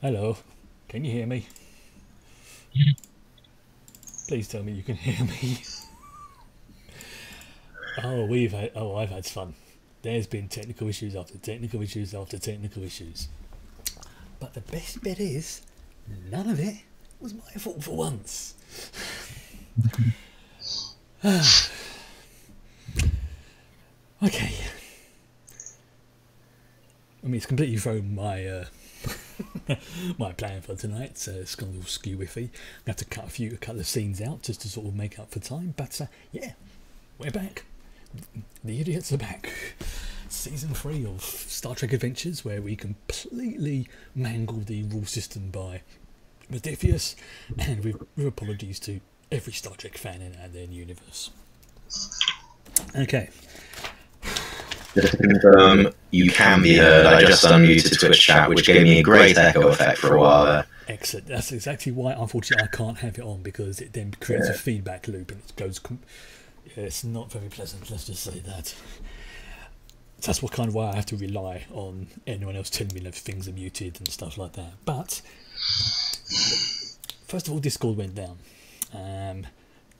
Hello, can you hear me? Please tell me you can hear me. I've had fun. There's been technical issues after technical issues after technical issues. But the best bit is, none of it was my fault for once. Okay. I mean, it's completely thrown my my plan for tonight. It's gone a little skew-iffy. I have to cut a couple of scenes out just to sort of make up for time. But yeah, we're back. The idiots are back. Season 3 of Star Trek Adventures, where we completely mangle the rule system by Modiphius, and with apologies to every Star Trek fan in their universe. Okay. Just to confirm, you can be heard. I just unmuted Twitch chat, which gave me a great echo effect for a while there. Excellent. That's exactly why, unfortunately, I can't have it on, because it then creates a feedback loop, and it goes. It's not very pleasant. Let's just say that. That's what kind of why I have to rely on anyone else telling me that things are muted and stuff like that. But first of all, Discord went down.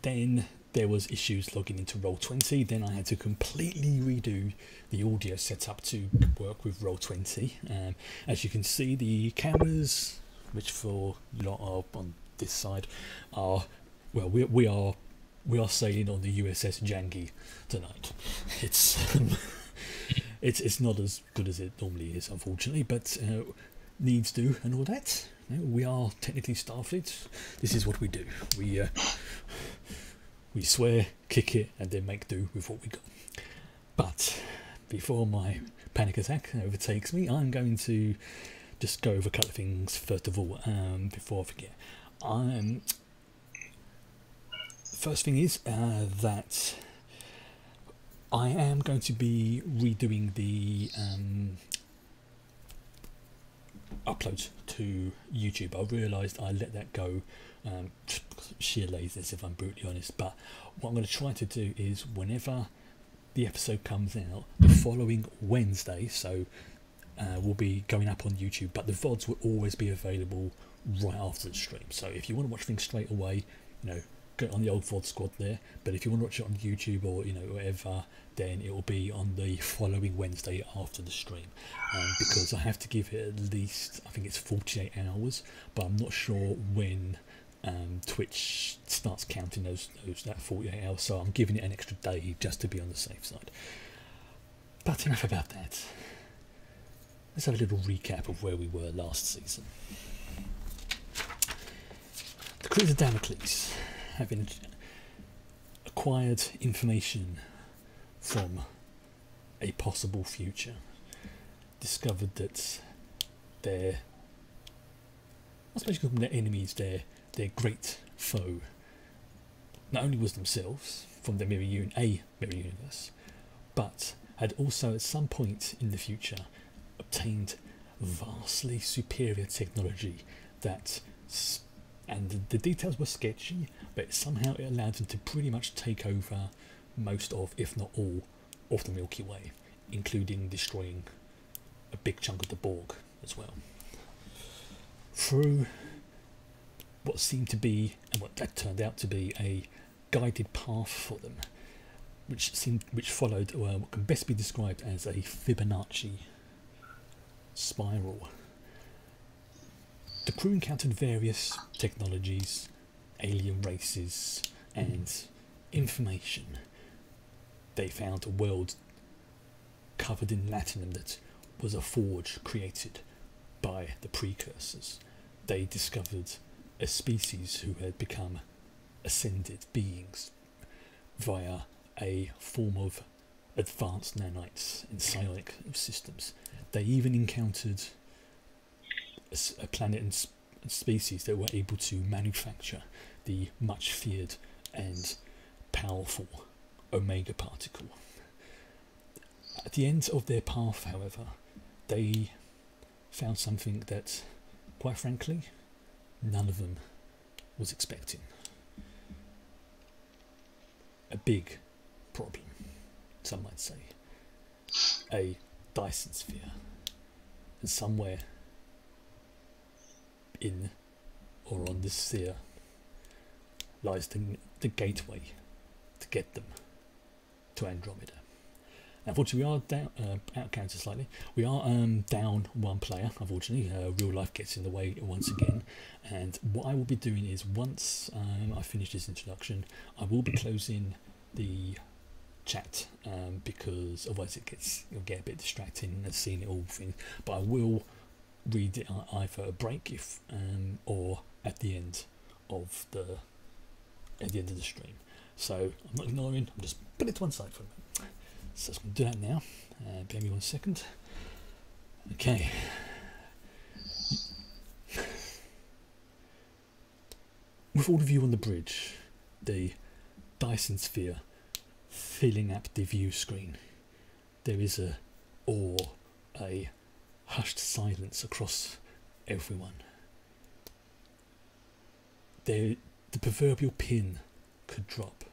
Then there was issues logging into Roll20. Then I had to completely redo the audio setup to work with Roll20. As you can see, the cameras, which for a lot are on this side, are well, we are sailing on the USS Jangi tonight. It's not as good as it normally is, unfortunately, but needs do and all that. We are technically Starfleet. This is what we do. We swear, kick it, and then make do with what we got. But before my panic attack overtakes me, I'm going to just go over a couple of things first of all, before I forget. First thing is that I am going to be redoing the uploads to YouTube. I realised I let that go, sheer laziness if I'm brutally honest, but what I'm going to try to do is whenever the episode comes out the following Wednesday, so will be going up on YouTube, but the VODs will always be available right after the stream. So if you want to watch things straight away, get on the old VOD squad there, but if you want to watch it on YouTube or whatever, then it will be on the following Wednesday after the stream, because I have to give it at least, I think it's 48 hours, but I'm not sure when Twitch starts counting that 48 hours, so I'm giving it an extra day just to be on the safe side. But enough about that. Let's have a little recap of where we were last season. creators of Damocles, having acquired information from a possible future, discovered that their, I suppose you call them their enemies, their great foe, not only was themselves from the mirror universe, but had also at some point in the future obtained vastly superior technology that, and the details were sketchy, but somehow it allowed them to pretty much take over most of, if not all, of the Milky Way, including destroying a big chunk of the Borg as well. Through what seemed to be, and what that turned out to be, a guided path for them, which followed what can best be described as a Fibonacci spiral. The crew encountered various technologies, alien races, and information. They found a world covered in latinum that was a forge created by the precursors. They discovered a species who had become ascended beings via a form of advanced nanites and psionic systems. They even encountered a planet and species that were able to manufacture the much feared and powerful Omega particle. At the end of their path, however, they found something that, quite frankly, none of them was expecting. A big problem, some might say. A Dyson sphere. And somewhere in or on this sphere lies the gateway to get them to Andromeda. Unfortunately, we are down, out counter slightly. We are down one player, unfortunately. Real life gets in the way once again. And what I will be doing is, once I finish this introduction, I will be closing the chat because otherwise you'll get a bit distracting and seeing it all things. But I will read it either a break or at the end of the stream. So I'm not ignoring. I'm just putting it to one side for a minute. So I'm going to do that now. Bear me 1 second. Okay. With all of you on the bridge, the Dyson sphere filling up the view screen, there is a hushed silence across everyone. The proverbial pin could drop.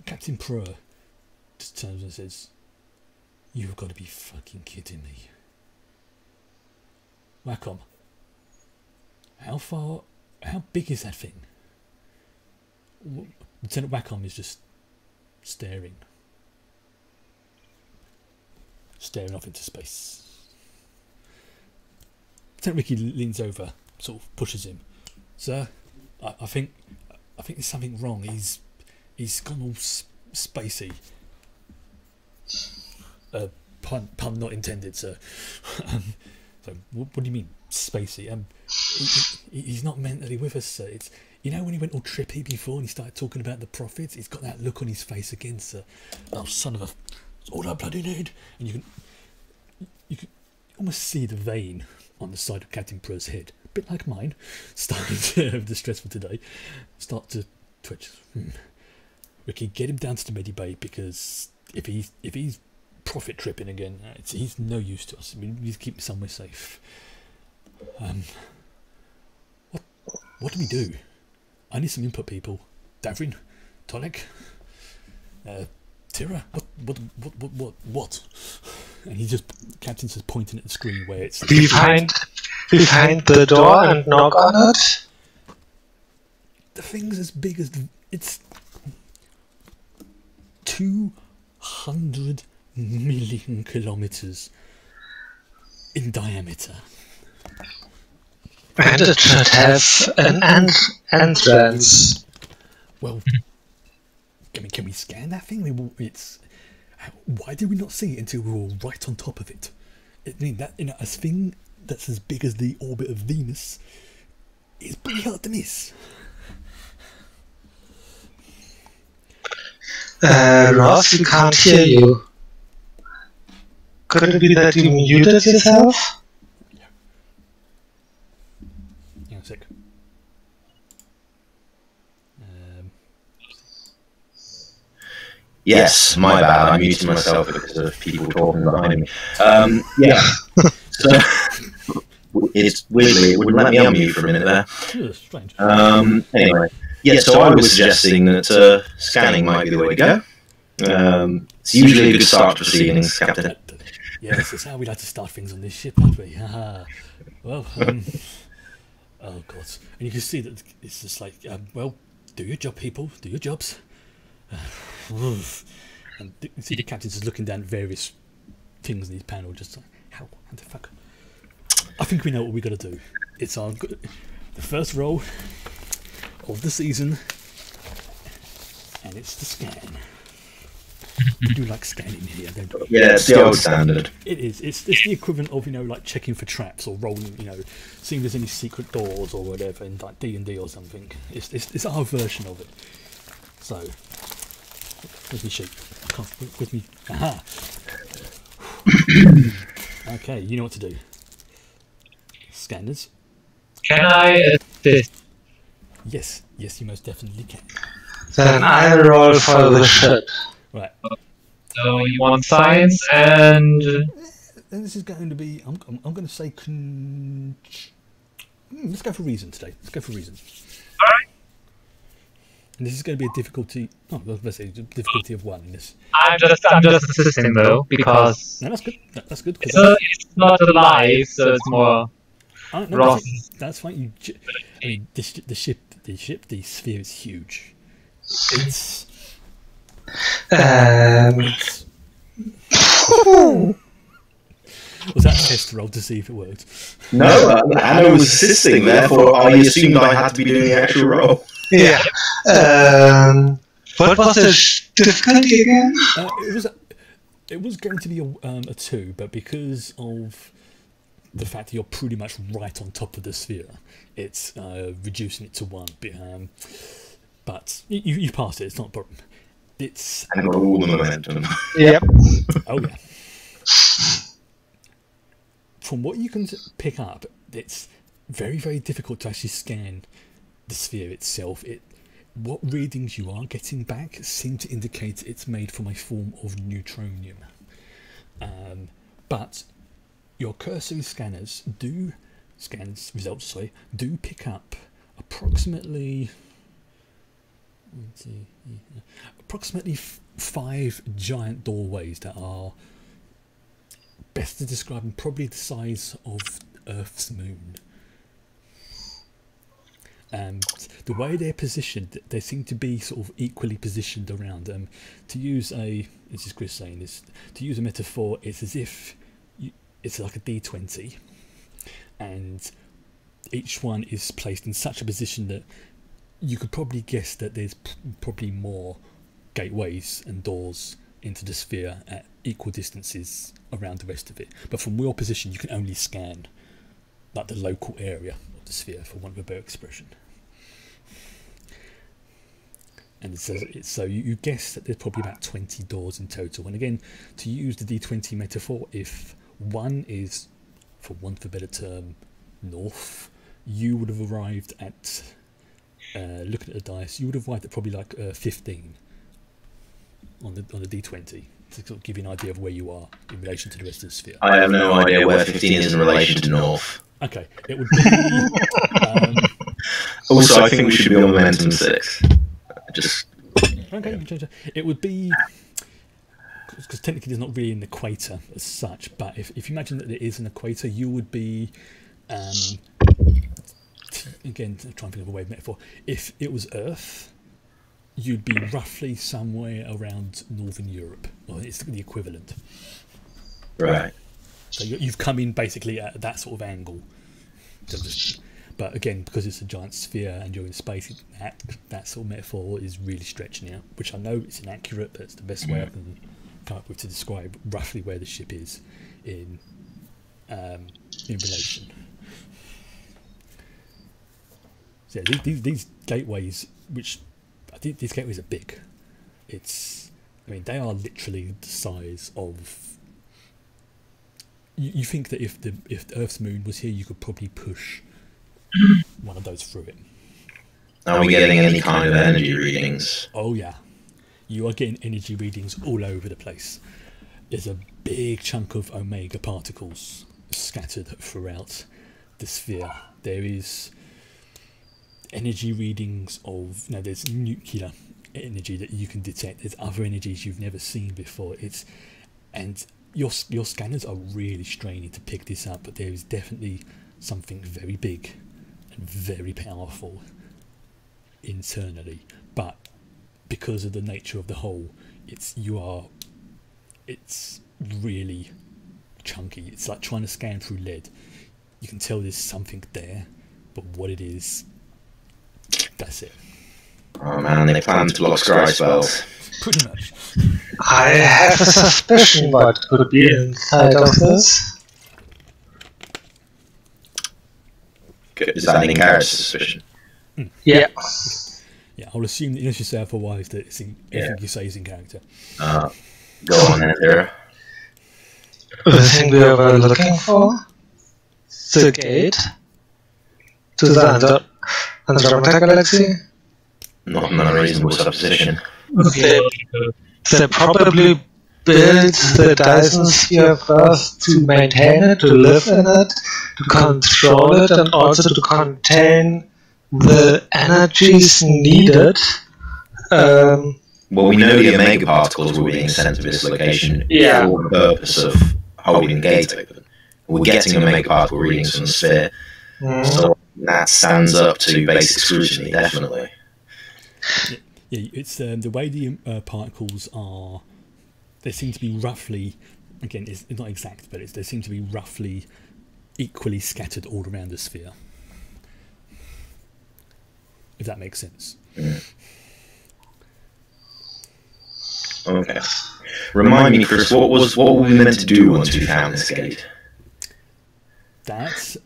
Captain Prur just turns and says, "You've got to be fucking kidding me. Wacom, how big is that thing?" Lieutenant Wacom is just staring off into space. Lieutenant Ricky leans over, sort of pushes him. "Sir, I think there's something wrong. He's gone all spacey." Pun not intended, sir. So what do you mean spacey? He's not mentally with us, sir. It's, you know, when he went all trippy before and he started talking about the prophets, he's got that look on his face again, sir. "Oh, son of a, it's all I bloody need." And you can almost see the vein on the side of Captain Prur's head, a bit like mine, starting to have the stressful today, start to twitch. Ricky, get him down to the medibay, because if he's profit tripping again, he's no use to us. We need to keep him somewhere safe. What do we do? I need some input, people. Davrin, Tolek, Tira, what? And he just, Captain's just pointing at the screen where it's behind the door and knock on it. The thing's as big as it's 200 million kilometers in diameter. And it should have an entrance. Well, can we scan that thing? Why did we not see it until we were right on top of it? I mean, that, you know, a thing that's as big as the orbit of Venus It's pretty hard to miss. Ross, we can't hear you. Could it be that you muted yourself? Hang on a sec. Yes, my bad. I muted myself because of people talking behind me. Yeah. So it's weirdly it wouldn't let me unmute for a minute there. Strange. Anyway, yeah. So I was suggesting that scanning might be the way to go. It's usually a good start to proceedings, Captain. Yes, it's how we like to start things on this ship, aren't we? Well, oh god, and you can see that it's just like, well, do your job, people, do your jobs. And you see the captain's just looking down at various things in his panel, just like, how the fuck? I think we know what we got to do. It's our the first roll of the season, and it's the scan. We do like scanning here, don't we? Yeah, it's the old standard. It is. It's the equivalent of, like checking for traps or rolling, seeing if there's any secret doors or whatever in like D&D or something. It's our version of it. So, where's my sheet? With me. Aha. Okay, you know what to do. Scanners. Can I assist? Yes, you most definitely can. Then I'll roll for the ship. Right. So you want science and... This is going to be. I'm going to say. Let's go for reason today. Let's go for reason. Alright. And this is going to be a difficulty. Oh, let's say difficulty of 1 in this. I'm just assisting though, because... No, that's good. That's good. It's not alive, so it's more... No, Ross. that's fine. I mean, the sphere is huge. It's. Was that a test roll to see if it worked? No, Anna was assisting, therefore I assumed I had to be doing the actual roll. Yeah. What was the difficulty again? It was going to be a 2, but because of the fact that you're pretty much right on top of the sphere, it's reducing it to 1. But you passed it. It's not a problem. It's. And got all the momentum. Yep. Oh yeah. From what you can pick up, it's very, very difficult to actually scan the sphere itself. What readings you are getting back seem to indicate it's made from a form of neutronium. But your cursory scanners do pick up approximately 5 giant doorways that are best to describe them probably the size of Earth's moon. The way they're positioned, they seem to be sort of equally positioned around them. To use this is Chris saying this, to use a metaphor, it's as if it's like a D20, and each one is placed in such a position that you could probably guess that there's probably more gateways and doors into the sphere at equal distances around the rest of it. But from your position, you can only scan like the local area of the sphere, for want of a better expression. And so you guess that there's probably about 20 doors in total. And again, to use the D20 metaphor, if 1 is, for want of a better term, north, you would have arrived at, looking at the dice, you would have arrived at probably like 15 on the D20, to sort of give you an idea of where you are in relation to the rest of the sphere. I have no idea where 15 is in relation to north. Okay, it would be... Also, I think we should be on momentum 6. Just... Okay, you can change that. It would be... Because technically there's not really an equator as such, but if you imagine that there is an equator, you would be... again, trying to think of a way of metaphor. If it was Earth, you'd be roughly somewhere around Northern Europe. Well, it's the equivalent. Right. So you've come in basically at that sort of angle. But again, because it's a giant sphere and you're in space, that sort of metaphor is really stretching out, which I know it's inaccurate, but it's the best way I can come up with to describe roughly where the ship is in relation. So yeah, these gateways, which I think these gateways are big. I mean, they are literally the size of. You think that if Earth's moon was here, you could probably push one of those through it. Are we getting any kind of energy readings? Oh yeah, you are getting energy readings all over the place. There's a big chunk of omega particles scattered throughout the sphere. There is energy readings of, there's nuclear energy that you can detect. There's other energies you've never seen before. And your scanners are really straining to pick this up, but there is definitely something very big and very powerful internally. But because of the nature of the hole, it's really chunky. It's like trying to scan through lead. You can tell there's something there, but what it is, that's it. Oh man, they plan to block scry spells. Pretty much. I have a suspicion what could be inside of this. Is that an in-character suspicion? Yeah. Yeah, I'll assume that unless you say otherwise, that everything you say is in character. Go on then, Zero. The thing we were looking for? The gate? To the Andromeda galaxy? Not an unreasonable supposition. They probably built the Dyson sphere first to maintain it, to live in it, to control it, and also to contain the energies needed. Well, we know the omega particles were being sent to this location for the purpose of holding the gate open. We're getting omega particle readings from the sphere, so that stands up to basic scrutiny, definitely. Yeah, it's the way the particles are. They seem to be roughly, again, it's not exact, but they seem to be roughly equally scattered all around the sphere. If that makes sense. Okay. Remind me, Chris, what were we meant to do once we found this gate? That was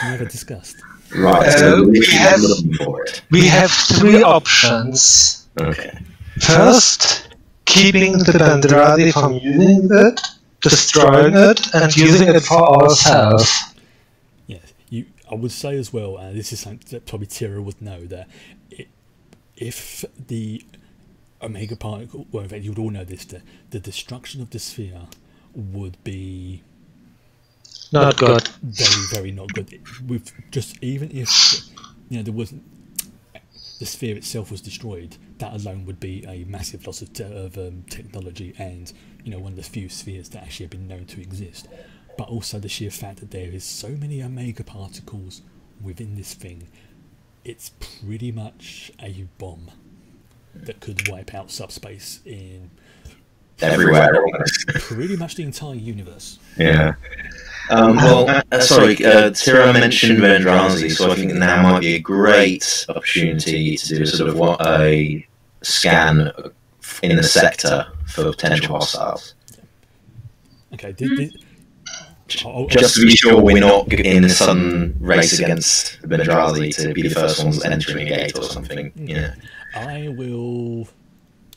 never discussed. Right, so we have three options. Okay. First, keeping the Bendrazi from using it, destroying it, and using it for ourselves. Yes, I would say as well, and this is something that probably Tira would know, that if the omega particle, well, in fact, you would all know this, the destruction of the sphere would be not good. Very, very not good. With just even if there wasn't, the sphere itself was destroyed, that alone would be a massive loss of technology, and one of the few spheres that actually have been known to exist. But also the sheer fact that there is so many omega particles within this thing, it's pretty much a bomb that could wipe out subspace in everywhere. Pretty much the entire universe. Yeah. Sorry, Tira mentioned Vendrazi, so I think now might be a great opportunity to do sort of a scan in the sector for potential hostiles. Okay. Just to be sure we're not in a sudden race against the Vendrazi to be the first ones entering a gate or something. Yeah. I will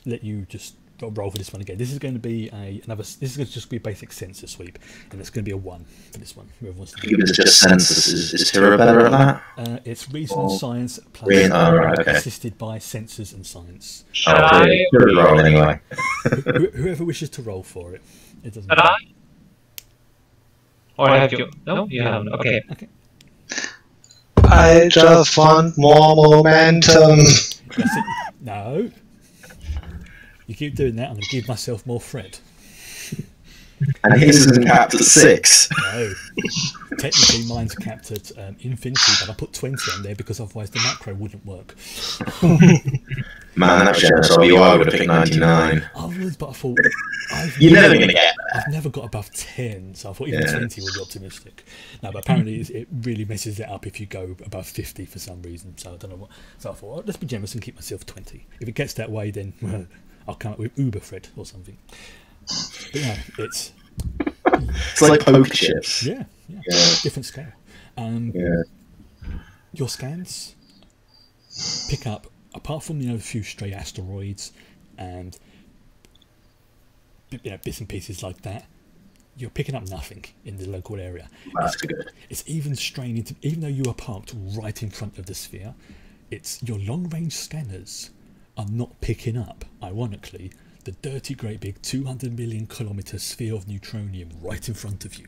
let you just roll for this one again. This is going to be This is going to just be a basic census sweep, and it's going to be a 1 for this one. Whoever wants to give it just census. Is Tira better at that? It's reason and science plus assisted by sensors and science. Roll anyway. Whoever wishes to roll for it. It doesn't matter. Or have you? No, you haven't. Okay. I just want more momentum. No. You keep doing that, I'm going to give myself more thread. And his isn't capped at 6. No. Technically, mine's capped at infinity, but I put 20 on there because otherwise the macro wouldn't work. Man, that's generous of you. I would have picked 99. I would, but I thought... You're never going to get that. I've never got above 10, so I thought even 20 would be optimistic. No, but apparently it really messes it up if you go above 50 for some reason, so I don't know what... So I thought, let's be generous and keep myself 20. If it gets that way, then I'll come up with Uber Fred or something. But yeah, it's like poker chips. Yeah. Different scale. Your scans pick up, apart from a few stray asteroids and bits and pieces like that, you're picking up nothing in the local area. That's good. It's even straining to, even though you are parked right in front of the sphere, it's your long-range scanners are not picking up, ironically, the dirty, great big 200 million kilometre sphere of neutronium right in front of you.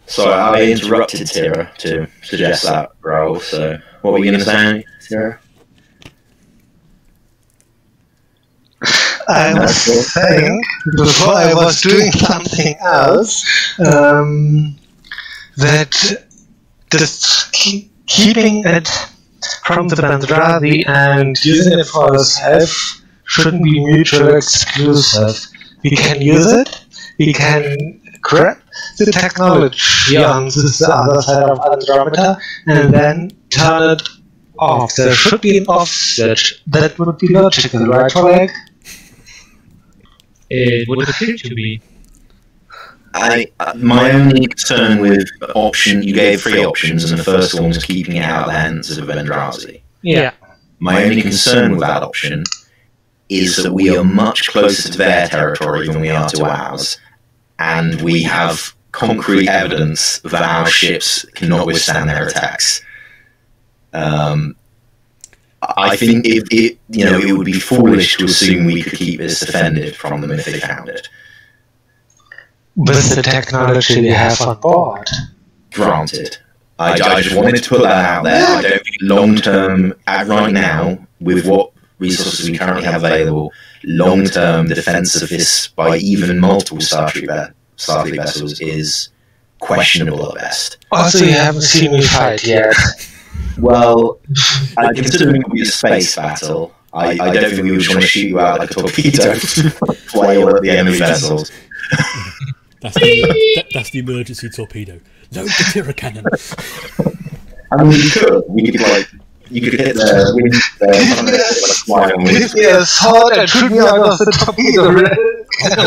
So I interrupted Tira to suggest that, Raoul. So what were you going to say, Tira? I was saying, before I was doing something else, that just keeping it from the Bendradi and using it for ourselves shouldn't be mutually exclusive. We can use it, we can grab the technology on the other side of Andromeda and then turn it off. There should be an off switch. That would be logical, right, Oleg? It would appear to be. My only concern with you gave 3 options, and the first one was keeping it out of the hands of Vendrazi. Yeah. My only concern with that option is that we are much closer to their territory than we are to ours, and we have concrete evidence that our ships cannot withstand their attacks. I think it would be foolish to assume we could keep this defended from them if they found it. With the technology we have on board. Granted. I just wanted to put that out there. I don't think long-term, right now, with what resources we currently have available, long-term defense of this by even multiple Starfleet vessels is questionable at best. Also, you haven't seen me fight yet. Well, considering it would be a space battle, I don't think we would want to shoot you out like a torpedo to flail at the enemy vessels. That's the emergency torpedo. Load the Tira cannon. I mean, you could hit the wind, Yes, hard and shoot me out of the torpedo.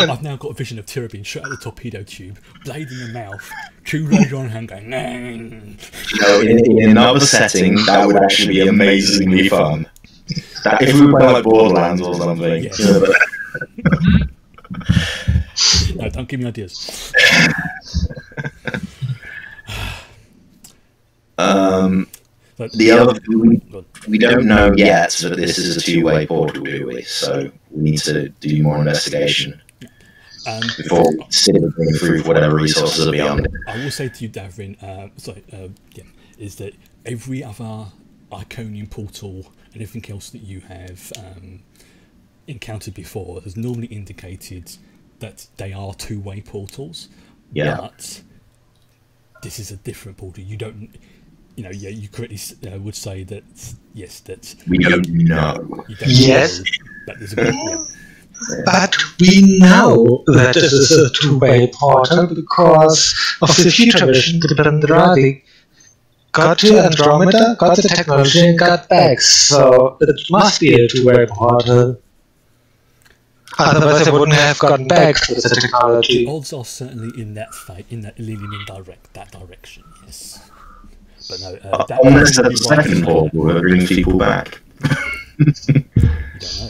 I've now got a vision of Tira being shot out of the torpedo tube, blade in the mouth, two razor on hand going, in another setting, that would actually be amazingly fun. If we were playing like Borderlands or something. Yes. No, don't give me ideas. The other we don't know yet that this is a two-way portal, do we? So we need to do more investigation before we consider bringing through whatever resources are beyond it. I will say to you, Davrin, is that every other Iconium portal and everything else that you have encountered before has normally indicated that they are two-way portals. Yeah. But this is a different portal. You don't, you correctly would say that yes, that we don't know. Yes, but there's a but we know that this is a two-way portal because of the future mission. The Bendradi got to Andromeda, got the technology, and got back. So it must be a two-way portal. Otherwise, they wouldn't have gotten back with the technology. The odds are certainly in that leaning in that direction. Yes, but no. Unless the second portal will bring people back. We don't know.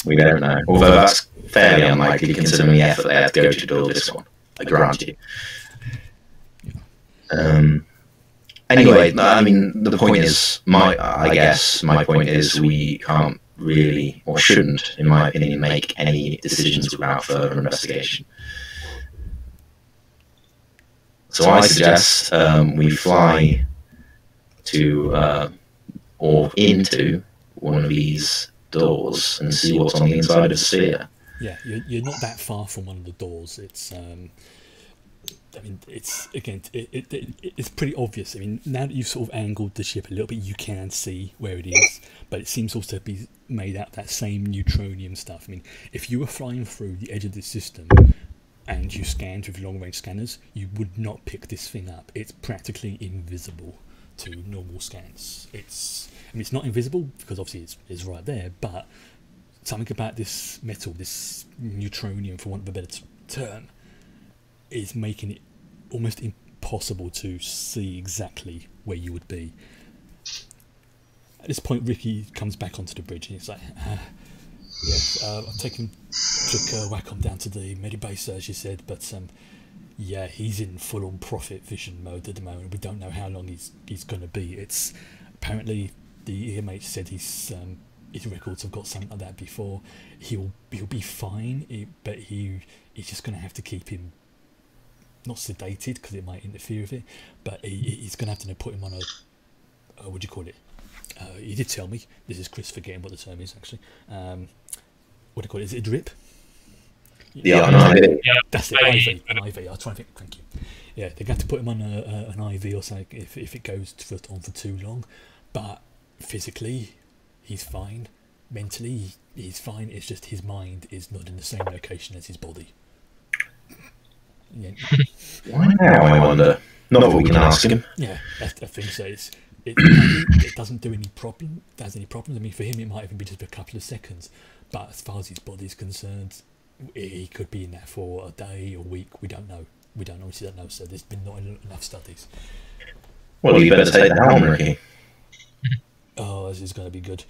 We don't know. Although that's fairly unlikely considering the effort they had to go to build this one. I grant you. Anyway, I mean, the point is, I guess my point is we can't really, or shouldn't, in my opinion, make any decisions without further investigation. So I suggest we fly to or into one of these doors and see what's on the inside of the sphere. Yeah, you're not that far from one of the doors. It's I mean, it's again, it's pretty obvious. I mean, now that you've sort of angled the ship a little bit, you can see where it is, but it seems also to be made out of that same neutronium stuff. I mean, if you were flying through the edge of the system and you scanned with long-range scanners, you would not pick this thing up. It's practically invisible to normal scans. I mean, it's not invisible because obviously it's right there, but something about this metal, this neutronium, for want of a better term, is making it almost impossible to see exactly where you would be. At this point, Ricky comes back onto the bridge and he's like, "Yes, I've took Wacom down to the medibase, as you said, but yeah, he's in full-on profit vision mode at the moment. We don't know how long he's going to be. It's apparently the EMH said his records have got something like that before. He'll be fine, but he's just going to have to keep him not sedated because it might interfere with it. But he's going to have to put him on a what do you call it? He did tell me. This is Chris forgetting what the term is actually. What do you call it? Is it a drip? Yeah, an IV. That's it. IV. An IV. I'll try and think. Thank you. Yeah, they're going to have to put him on an IV or something if it goes on for too long. But physically, he's fine. Mentally, he's fine. It's just his mind is not in the same location as his body. Yeah. Why now, I wonder? Not that we can ask him. Yeah, I think so. It doesn't do any problem. Does any problems? I mean, for him, it might even be just a couple of seconds. But as far as his body's concerned, he could be in that for a day or week. We don't know. We don't obviously don't know. So there's been not enough studies. Well, you better take the helm, Ricky. Oh, this is going to be good.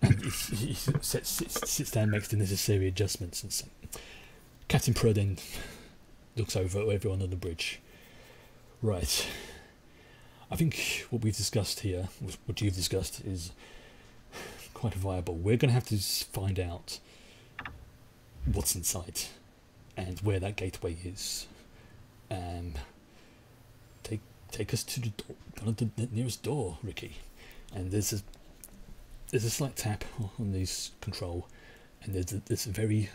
And he sits down, makes the necessary adjustments, and so Captain Pro then looks over at everyone on the bridge. Right. I think what we've discussed here, what you've discussed, is quite viable. We're going to have to find out what's inside and where that gateway is. Take us to the nearest door, Ricky. And there's a slight tap on this control, and there's a very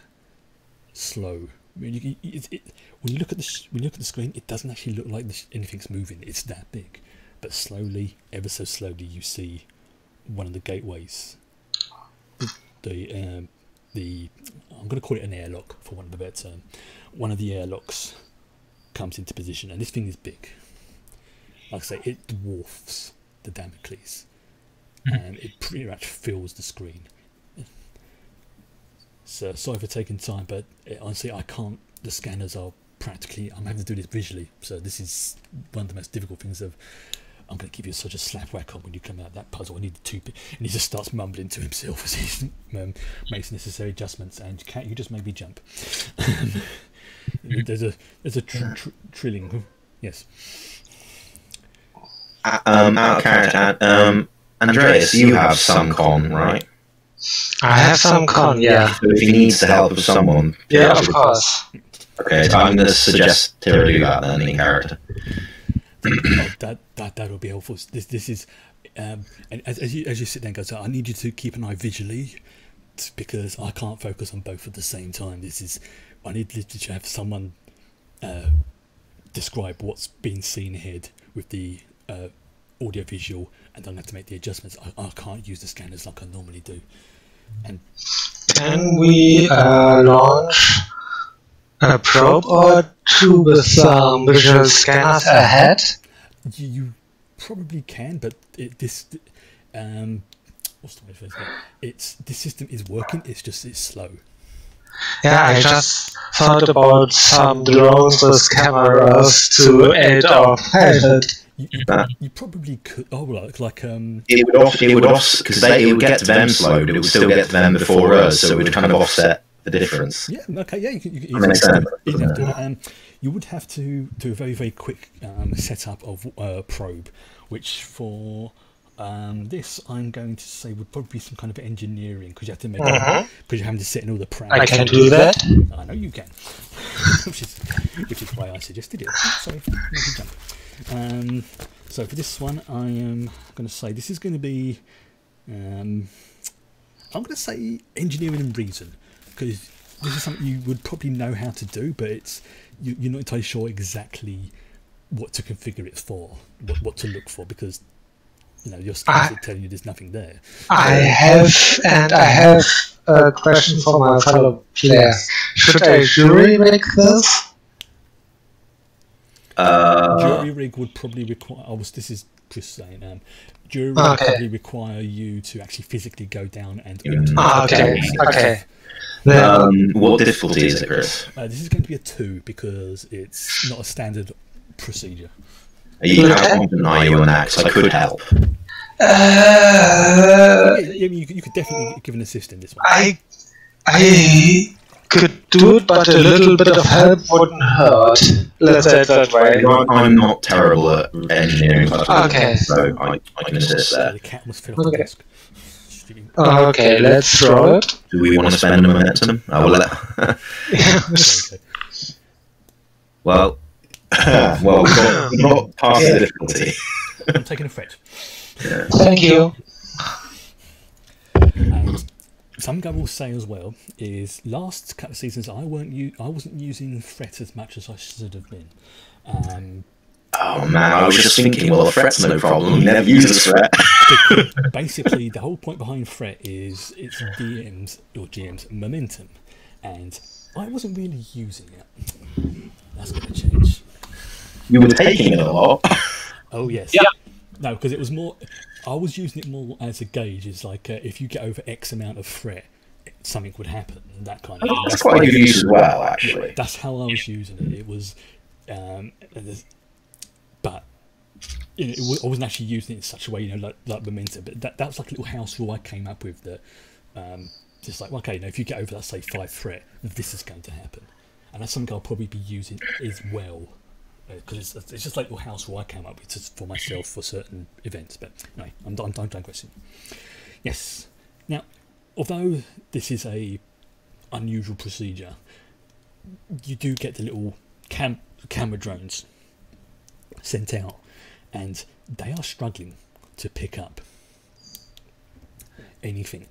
slow. When you look at the screen, it doesn't actually look like anything's moving. It's that big, but slowly, ever so slowly, you see one of the gateways. I'm going to call it an airlock for want of a better term. One of the airlocks comes into position, and this thing is big. Like I say, it dwarfs the Damocles, and it pretty much fills the screen. So sorry for taking time, but honestly, I can't. The scanners are practically. I'm having to do this visually, so this is one of the most difficult things. I'm going to give you such a slap whack on when you come out of that puzzle. I need the toothpick, and he just starts mumbling to himself as he makes necessary adjustments. And you just made me jump. There's a trilling. Yes. Out of character, Andreas, you have some con, right? I have some con, yeah. So if he needs the help of someone... Yeah, of course. Okay, so I'm going to suggest Tira do that then, in character. That will be helpful. This is... and as you sit there and go, so I need you to keep an eye visually, because I can't focus on both at the same time. I need to have someone describe what's being seen ahead with the audio visual, and I'm going to have to make the adjustments. I can't use the scanners like I normally do. And can we launch a probe or two with some visual scanners ahead? You probably can, but what's the way to phrase it? This system is working. It's slow. Yeah, I just thought about some drones with cameras to aid our pilot. You probably could. Oh, like It would offset because it would get to them slow, but it would still get to them before us, so it would kind of offset the difference. Yeah. Okay. Yeah. You would have to do a very, very quick setup of probe, which for this I'm going to say would probably be some kind of engineering, because you have to make because you're having to set in all the parameters. I can do that. I know you can, which is why I suggested it. Sorry, jump. So for this one, I am going to say this is going to be, I'm going to say engineering and reason, because this is something you would probably know how to do, but you're not entirely sure exactly what to configure it for, what to look for, because your scanners are telling you there's nothing there. I have a question for my fellow player. Should a jury make this? Jury rig would probably require. This is Chris saying. Jury rig would probably require you to actually physically go down and. Okay. What difficulty is it, Chris? This is going to be a 2 because it's not a standard procedure. How confident are you on that? Because I could help. You could definitely give an assist in this one. I could do it, but a little bit of help wouldn't hurt. Let's say it that way. I'm not terrible at engineering, Okay. so I can assist there. The cat almost fell off the desk. Okay, let's throw it. Do we want to spend a momentum? I will let. Okay. Well, we've got past the difficulty. I'm taking a threat. Yeah. Thank you. And something I will say as well is last couple of seasons I wasn't using threat as much as I should have been. Oh man, I was just thinking, well, a threat's no problem. We never use a threat. Basically, the whole point behind threat is it's GM's momentum, and I wasn't really using it. That's going to change. You were taking it a lot. Oh yes. Yeah. No, because it was more. I was using it more as a gauge. It's like if you get over X amount of threat, something would happen. That kind of thing. That's quite a good use as well, actually. That's how I was using it. It was, but I wasn't actually using it in such a way, like momentum. But that was like a little house rule I came up with that. Just like, okay, if you get over, let's say 5 threat, this is going to happen, and that's something I'll probably be using as well. Because it's just like your house rule I came up with just for myself for certain events. But anyway, I'm done questioning. Yes. Now, although this is a unusual procedure, you do get the little camera drones sent out, and they are struggling to pick up anything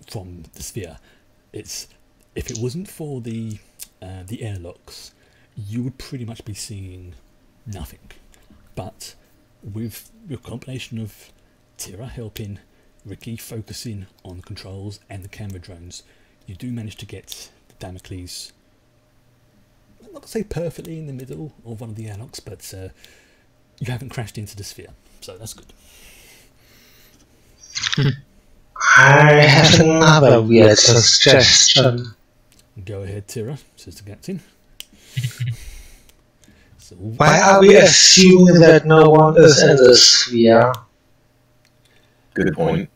from the sphere. If it wasn't for the airlocks, you would pretty much be seeing nothing. But with your combination of Tira helping, Ricky focusing on controls and the camera drones, you do manage to get the Damocles, I'm not going to say perfectly in the middle of one of the airlocks, but you haven't crashed into the sphere, so that's good. I have another weird suggestion. Go ahead, Tira, says the captain. So, why are we assuming that no one is in the sphere? Good point.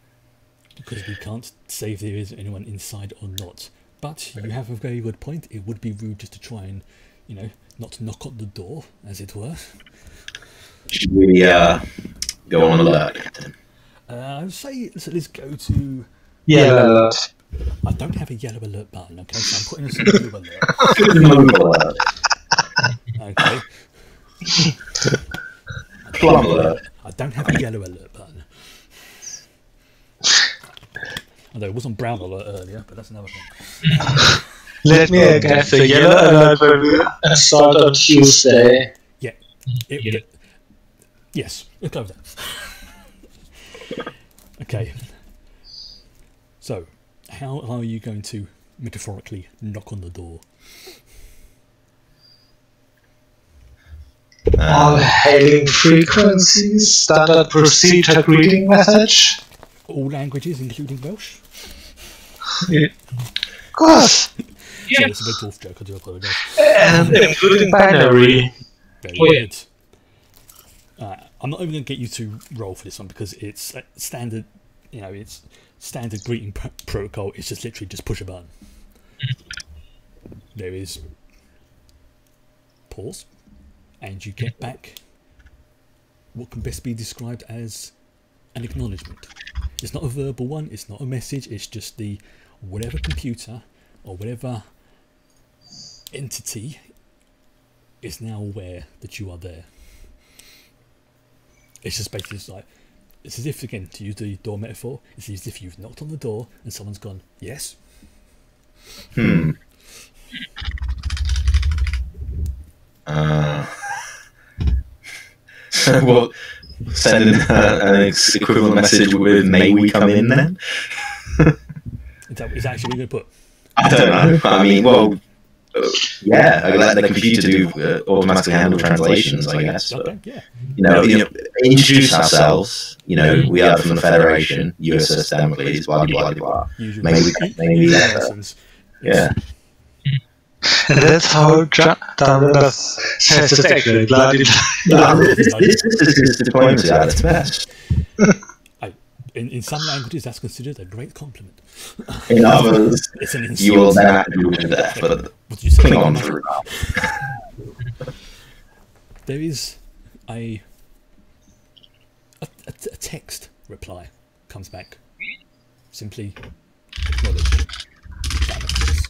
Because we can't say if there is anyone inside or not. But you have a very good point. It would be rude just to try and, not knock on the door, as it were. Should we go on alert, Captain? I would say let's go to Yellow alert. I don't have a yellow alert button, okay, so I'm putting this in blue alert. Okay. Plum alert. I don't have a yellow alert button. Although it was on brown alert earlier, but that's another thing. Let me guess, the yellow alert will start on Tuesday. Yeah. Yes, let's go with that. Okay. So, how are you going to metaphorically knock on the door? All hailing frequencies, standard procedure greeting message. All languages, including Welsh? Yeah. Of course. Yeah. It's a big dwarf joke, I do apologise. And including binary. Very good. I'm not even going to get you to roll for this one because it's standard, it's standard greeting protocol. It's just literally just push a button. There is pause, and you get back what can best be described as an acknowledgement. It's not a verbal one, it's not a message, it's just the whatever computer or whatever entity is now aware that you are there. It's just basically it's as if, again, to use the door metaphor, it's as if you've knocked on the door and someone's gone, yes. So we'll send an equivalent message with "May we come in?" Then. Is that actually what you're going to put? I don't know. I mean, well, yeah. I let the computer do automatically handle translations, I guess. Okay, yeah. Introduce ourselves. We are from the Federation, USS Damocles, blah blah blah. Maybe. Yeah. And that's how Damocles says it actually. This is diplomacy at its best. In some languages, that's considered a great compliment. In others, It's an insult. you will then have to do it to death. But Would you say Klingon through that. there is a text reply comes back. Simply acknowledge Damocles.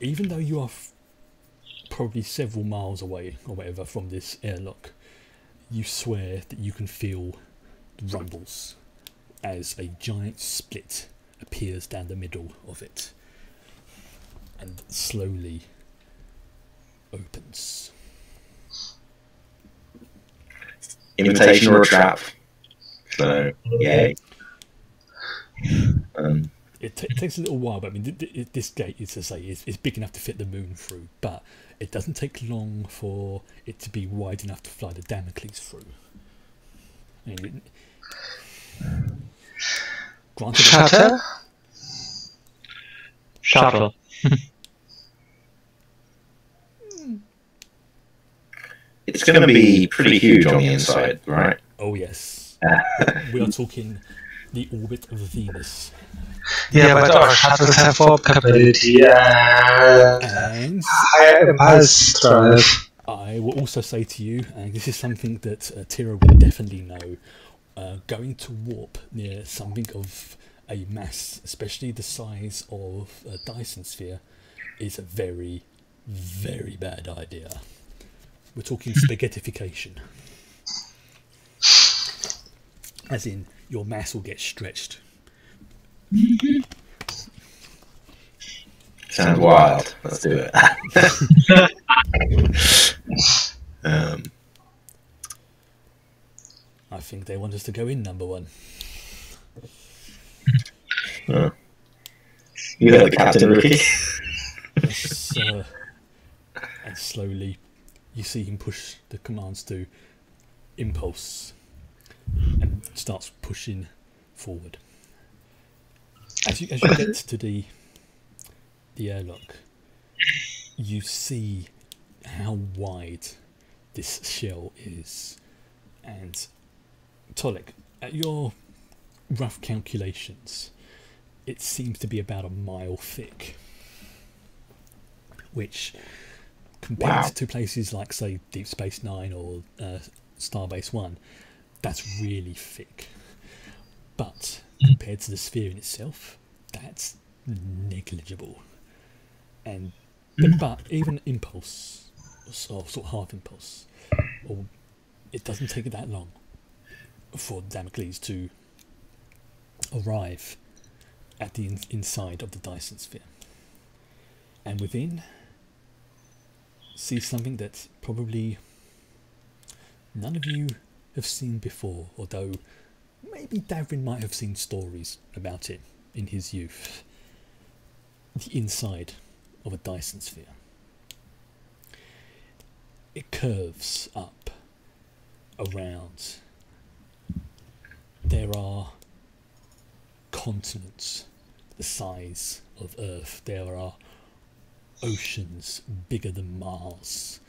Even though you are probably several miles away or whatever from this airlock, you swear that you can feel the rumbles as a giant split appears down the middle of it and slowly opens. Invitation or a trap. So, yay. It takes a little while, but I mean, this gate, is to say, is big enough to fit the moon through, but it doesn't take long for it to be wide enough to fly the Damocles through. I mean, granted, Shutter? Shuttle. It's going to be pretty huge on the inside, right? oh yes, we are talking the orbit of Venus. Yeah, but our shuttles have warp capability And higher impulse drive. I will also say to you, and this is something that Tira would definitely know, going to warp near something of a mass, especially the size of a Dyson sphere, is a very, very bad idea. We're talking spaghettification. As in, your mass will get stretched. Sounds wild. Let's do it. I think they want us to go in, number one. You heard the captain, Ricky. Yes, and slowly you see him push the commands to impulse and starts pushing forward. As you get to the airlock, you see how wide this shell is, and Tolek, at your rough calculations, it seems to be about a mile thick, which compared to places like, say, Deep Space Nine or Starbase One, that's really thick. But compared to the sphere in itself, that's negligible. And but even impulse, or sort of half impulse, or it doesn't take that long for Damocles to arrive at the inside of the Dyson sphere, and within see something that probably none of you have seen before, although maybe Davrin might have seen stories about it in his youth. The inside of a Dyson sphere. It curves up around. There are continents the size of Earth. There are oceans bigger than Mars.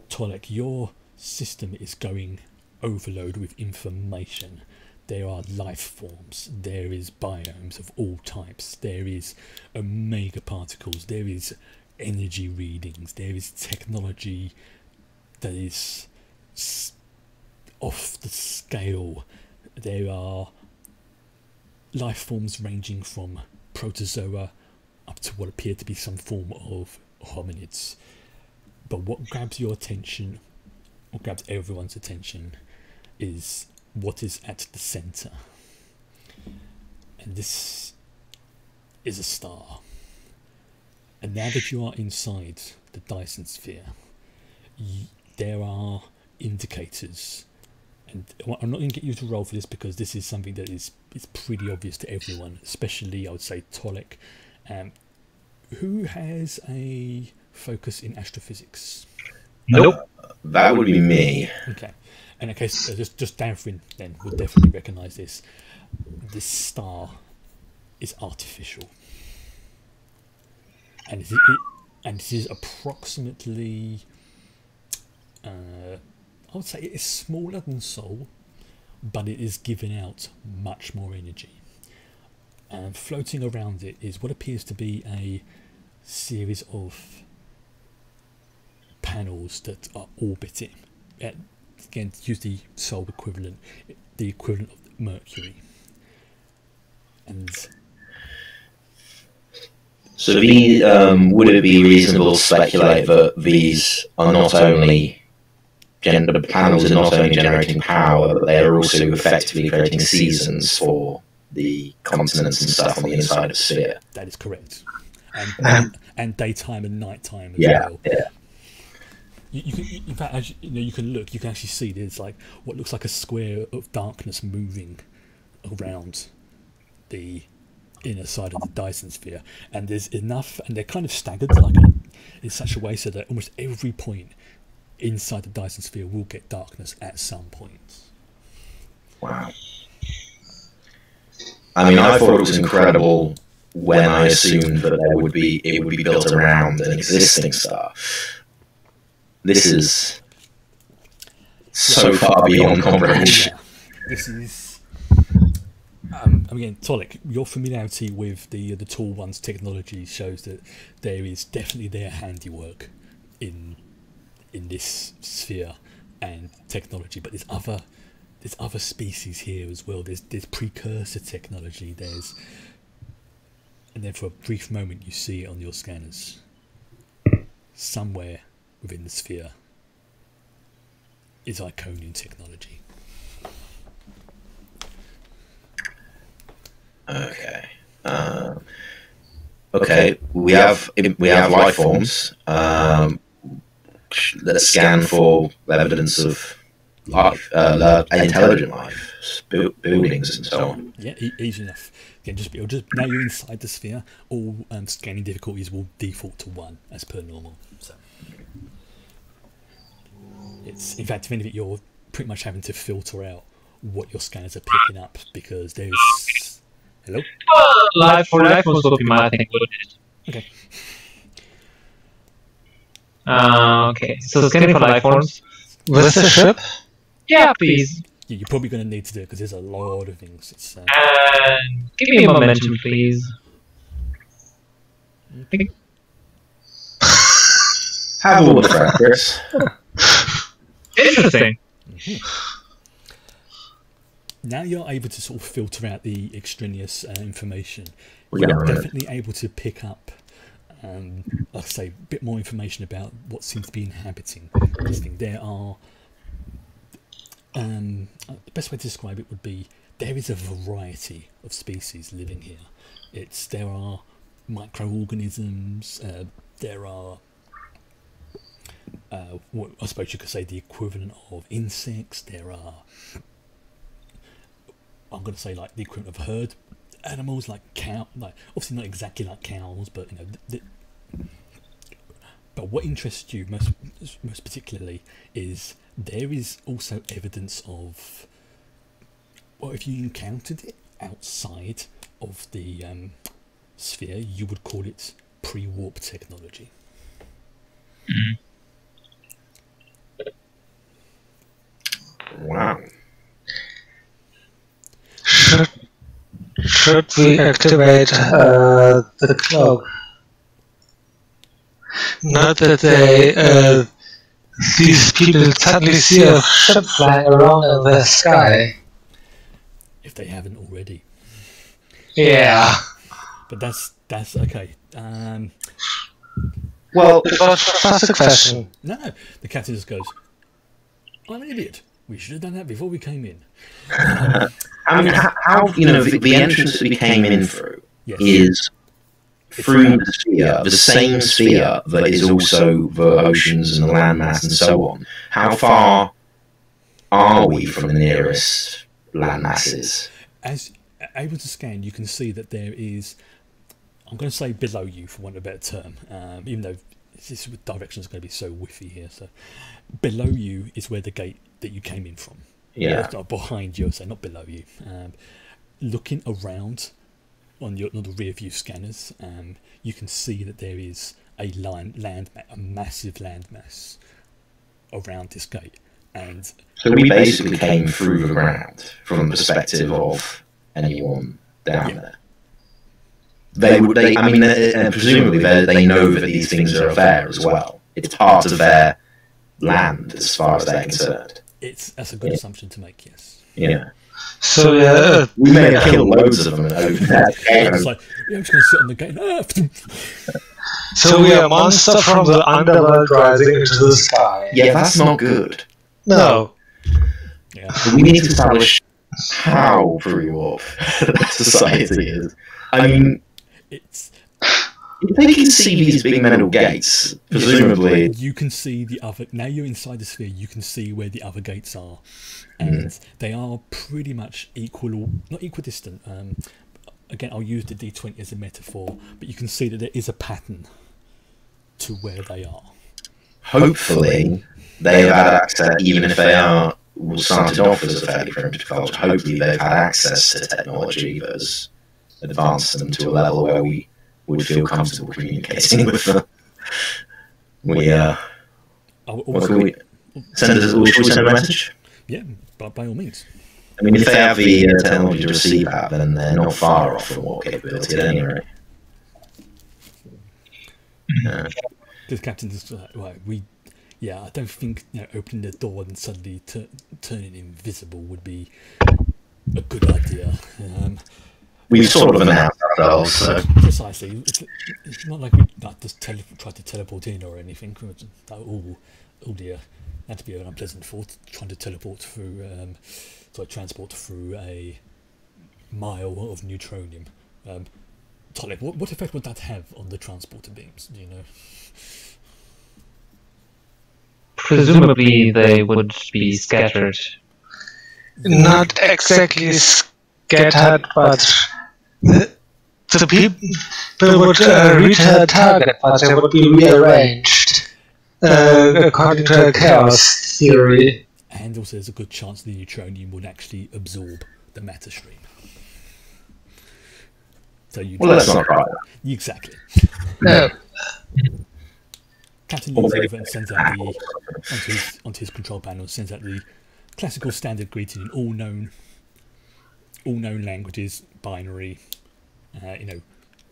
Tolek, your system is going overload with information. There are life forms, there is biomes of all types, there is omega particles, there is energy readings, there is technology that is off the scale. There are life forms ranging from protozoa up to what appear to be some form of hominids. But what grabs your attention, what grabs everyone's attention, is what is at the centre. And this is a star. And now that you are inside the Dyson sphere, there are indicators. And I'm not going to get you to roll for this because this is something that is pretty obvious to everyone, especially, I would say, Tolek. Who has a focus in astrophysics? Nope. That would be me. Okay. In that case, just Danfrin then would definitely recognise this. This star is artificial. And it is approximately I would say it is smaller than Sol, but it is giving out much more energy. And floating around it is what appears to be a series of panels that are orbiting. Again, to use the Sol equivalent, the equivalent of Mercury. And so, would it be reasonable to speculate that these are not only the panels are not only generating power, but they are also effectively creating seasons for the continents and stuff on the inside of the sphere? That is correct. And daytime and nighttime as well. Yeah. You can, in fact, as you can look, you can actually see there's like what looks like a square of darkness moving around the inner side of the Dyson sphere, and there's enough, and they're kind of staggered in such a way so that almost every point inside the Dyson sphere will get darkness at some point. Wow. I mean, I thought it was incredible when I assumed that it would be built around an existing star. This is so far beyond comprehension. This is again, Tolik, your familiarity with the Tall One's technology shows that there is definitely their handiwork in this sphere and technology, but there's other species here as well. There's precursor technology. And then for a brief moment you see it on your scanners. Somewhere within the sphere is Iconian technology. Okay. Okay. We have life forms. Let's scan for evidence of life, intelligent life, buildings, and so on. Yeah, easy enough. Again, just now you're inside the sphere. All scanning difficulties will default to 1 as per normal. So it's, in fact, if anything, you're pretty much having to filter out what your scanners are picking up because there's hello. Life was optimizing. Okay. Okay. So scanning for life forms. With the ship? Yeah, please. Yeah, you're probably going to need to do it because there's a lot of things. It's And give me a momentum, please. Have all the practice. Interesting. Now you're able to sort of filter out the extraneous information. Yeah, You're right. definitely able to pick up, like I say, a bit more information about what seems to be inhabiting this thing. There are, the best way to describe it would be there is a variety of species living here. There are microorganisms. There are, what I suppose you could say, the equivalent of insects. There are, I'm going to say, like the equivalent of herd animals, like cow, like obviously not exactly like cows, but but what interests you most particularly is there is also evidence of, well, if you encountered it outside of the sphere, you would call it pre-warp technology. Wow. Should we activate the cloak? Not that these people suddenly see a ship flying around in the sky. If they haven't already. Yeah. But that's okay. Well, that's a question. No, the captain just goes, I'm an idiot. We should have done that before we came in. I mean, how the entrance that we came in through Yes. is through the sphere, the same sphere that is also the oceans and the landmass and so on. How far are we from the nearest landmasses? As able to scan, you can see that there is, I'm going to say below you for want of a better term, even though this direction is going to be so whiffy here. So below you is where the gate that you came in from. Yeah. Not behind you, so not below you. Looking around on the rear view scanners, you can see that there is a massive landmass around this gate. And so we basically came through the ground from the perspective of anyone down there. And presumably they know that these things are there as well. It's part of their land as far as they're concerned. That's a good assumption to make, yes. Yeah. So we may have killed loads of them over there. It's like, I'm just going to sit on the gate. So we are monsters from the underworld rising into the sky. Yeah, that's not good. No. Yeah. We need to establish how free up society is. I mean, it's if they can see these big metal gates, presumably you can see the other. Now you're inside the sphere. You can see where the other gates are, and they are pretty much equal, not equidistant. Again, I'll use the D20 as a metaphor, but you can see that there is a pattern to where they are. Hopefully, they have had access, even if they are started off as a fairly primitive culture. Hopefully, they've had access to technology that has advanced them to a level where we would feel comfortable communicating with them. Should we send a message? Yeah, by all means. I mean, if they have the technology to receive that, then they're not far off from what capability at any rate. Because Captain is like, right, I don't think opening the door and suddenly turning invisible would be a good idea. We've sort of announced ourselves, so. Precisely. It's not like we just try to teleport in or anything. Oh dear, that'd be an unpleasant thought. Trying to teleport through, transport through a mile of neutronium. Tolek, what effect would that have on the transporter beams? Do you know? Presumably, they would be scattered. Not exactly scattered, but the people would reach their target, but they would be rearranged according to a chaos theory. And also there's a good chance the neutronium would actually absorb the matter stream. So that's not right. Exactly. No. Captain leans over and sends out onto his control panel, sends out the classical standard greeting in all known languages, binary,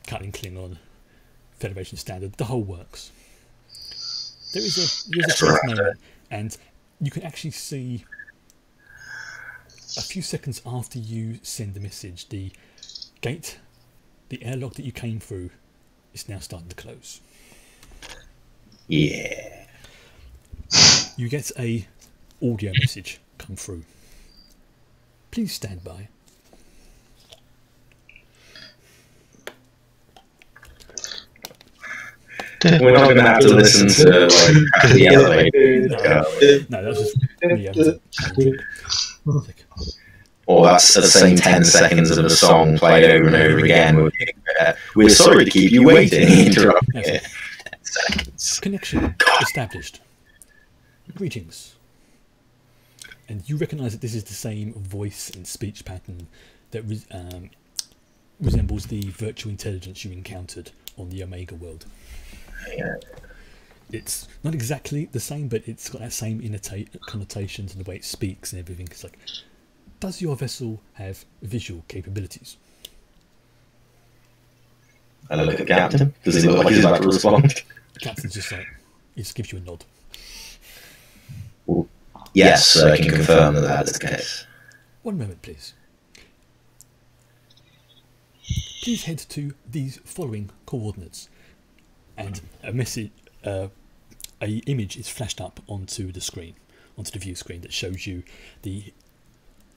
Cutting Klingon, Federation standard, the whole works. There is a first moment, and you can actually see a few seconds after you send the message, the gate, the airlock that you came through, is now starting to close. Yeah. You get a audio message come through. Please stand by. We're not going to have to listen to the elevator. No, that was just Or that's the same 10 seconds of a song played over and over again. We're sorry to keep you waiting. Interrupting it. 10 seconds. Connection established. Greetings. And you recognise that this is the same voice and speech pattern that resembles the virtual intelligence you encountered on the Omega world. Yeah. It's not exactly the same, but it's got that same connotations and the way it speaks and everything. It's like, does your vessel have visual capabilities? And I look at the captain. Does he look like he's about to respond? The captain's just like, he just gives you a nod. Yes, I can confirm that is the case. One moment, please. Please head to these following coordinates, and a message, a image is flashed up onto the screen, onto the view screen that shows you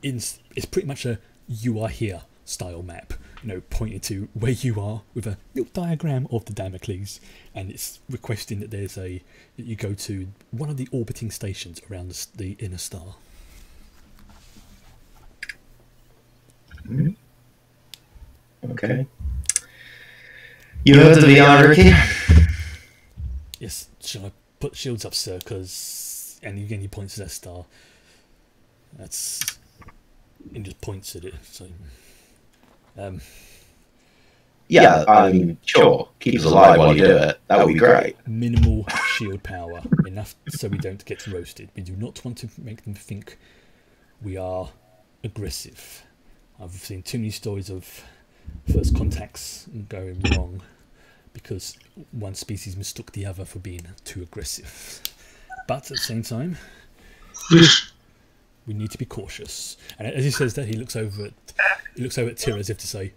it's pretty much a "you are here" style map, pointing to where you are with a little diagram of the Damocles, and it's requesting that that you go to one of the orbiting stations around the inner star. Mm-hmm. Okay. You heard of the hierarchy? Yes. Shall I put shields up, sir? And again, he points to that star. And just points at it. So, yeah, I mean, sure. Keep us alive while you do it. That would be great. Minimal shield power, enough so we don't get roasted. We do not want to make them think we are aggressive. I've seen too many stories of first contacts going wrong because one species mistook the other for being too aggressive. But at the same time, we need to be cautious. And as he says that, he looks over at Tira as if to say,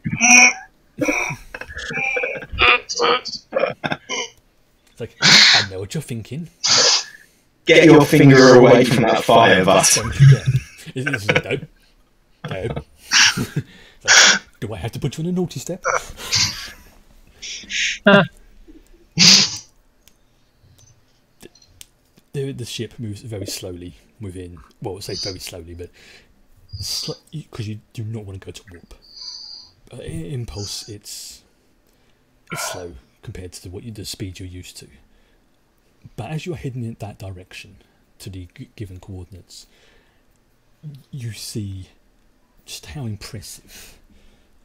it's like, I know what you're thinking. Get your finger away from that fire button. Don't you dare. It's like, no. Like, do I have to put you on a naughty step? The ship moves very slowly within, well, I'll say very slowly, but because you do not want to go to warp. Impulse, it's slow compared to the speed you're used to. But as you're heading in that direction to the given coordinates, you see just how impressive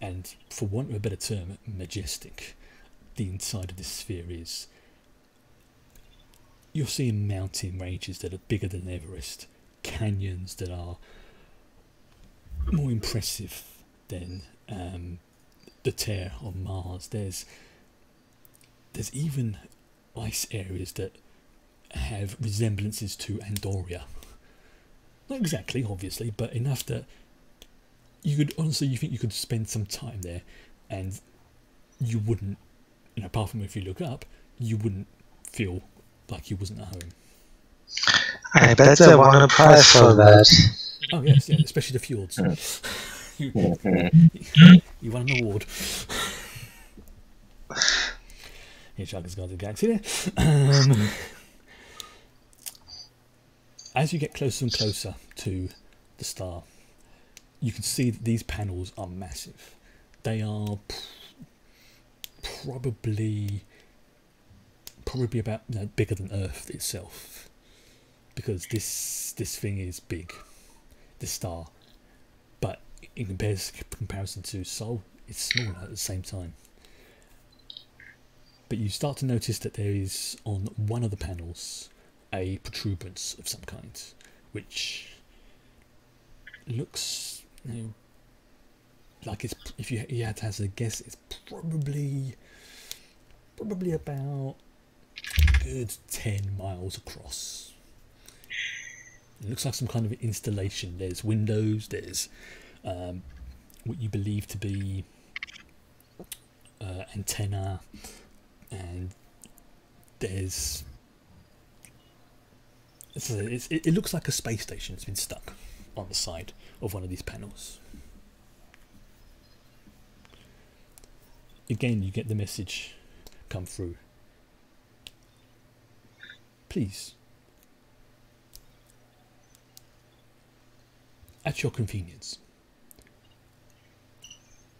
and, for want of a better term, majestic the inside of this sphere is. You're seeing mountain ranges that are bigger than Everest, canyons that are more impressive than the tear on Mars. There's even ice areas that have resemblances to Andorra. Not exactly, obviously, but enough that you could honestly, you think you could spend some time there, and you wouldn't, apart from if you look up, you wouldn't feel like you wasn't at home. I bet they won a prize for that. Oh yes, yeah, especially the fjords. you won an award. Hitchhiker's Guide to the Galaxy there. As you get closer and closer to the star, you can see that these panels are massive. They are probably about bigger than Earth itself, because this thing is big, this star, but in comparison to Sol, it's smaller at the same time. But you start to notice that there is on one of the panels a protuberance of some kind, which looks like it's, if you had to hazard a guess, it's probably about a good 10 miles across. It looks like some kind of installation. There's windows, there's what you believe to be antenna, and there's it looks like a space station that's been stuck on the side of one of these panels. Again, you get the message come through. Please, at your convenience.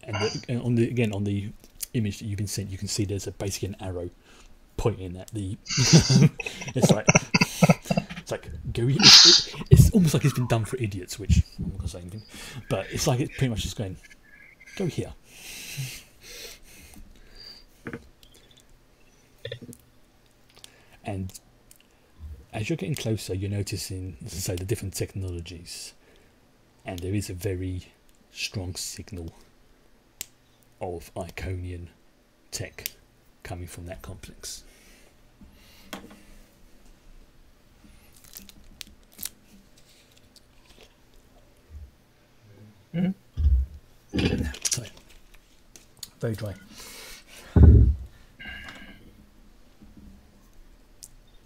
And on the image that you've been sent, you can see there's basically an arrow pointing at the. It's like go. It's almost like it's been done for idiots, which I'm not gonna say anything, but it's like it's pretty much just going, go here. And as you're getting closer, you're noticing, as I say, the different technologies, and there is a very strong signal of Iconian tech coming from that complex. Sorry. Very dry.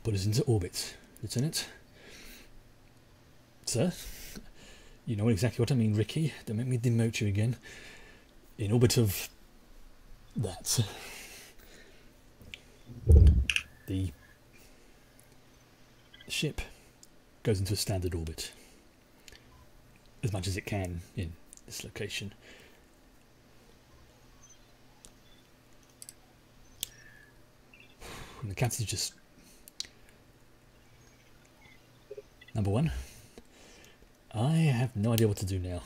Put us into orbit, Lieutenant. Sir, you know exactly what I mean, Ricky. Don't make me demote you again. In orbit of that. The ship goes into a standard orbit, as much as it can in this location. And the captain's just... Number one, I have no idea what to do now.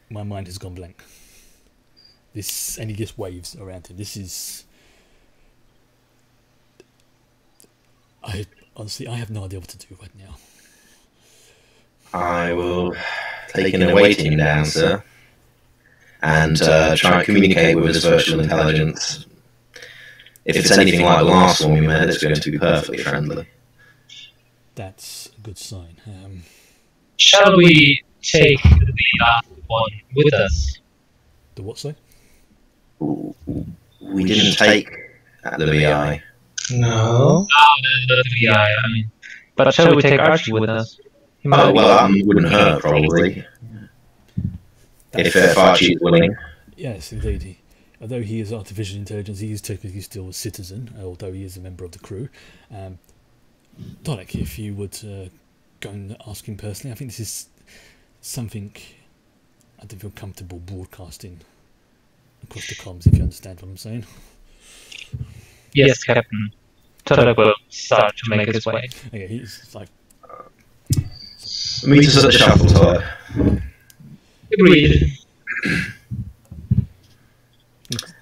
My mind has gone blank. And he just waves around him. This is... honestly, I have no idea what to do right now. I will take an awaiting down, sir, and try and communicate with his virtual intelligence. If it's anything like the last one we met, it's going to be perfectly friendly. That's a good sign. Shall we take the last one with us? The what, say? We didn't take the VI. No. The VI, I mean. But shall we take Archie with us? Oh, well, that wouldn't hurt, probably. If Archie is willing. Yes, indeed. Although he is artificial intelligence, he is technically still a citizen, although he is a member of the crew. Dalek, if you would go and ask him personally, I think this is something I don't feel comfortable broadcasting across the comms, if you understand what I'm saying. Yes, Captain. Dalek will start to make his way. Okay, he's like... Meet us at the shuttle, Dalek. Agreed.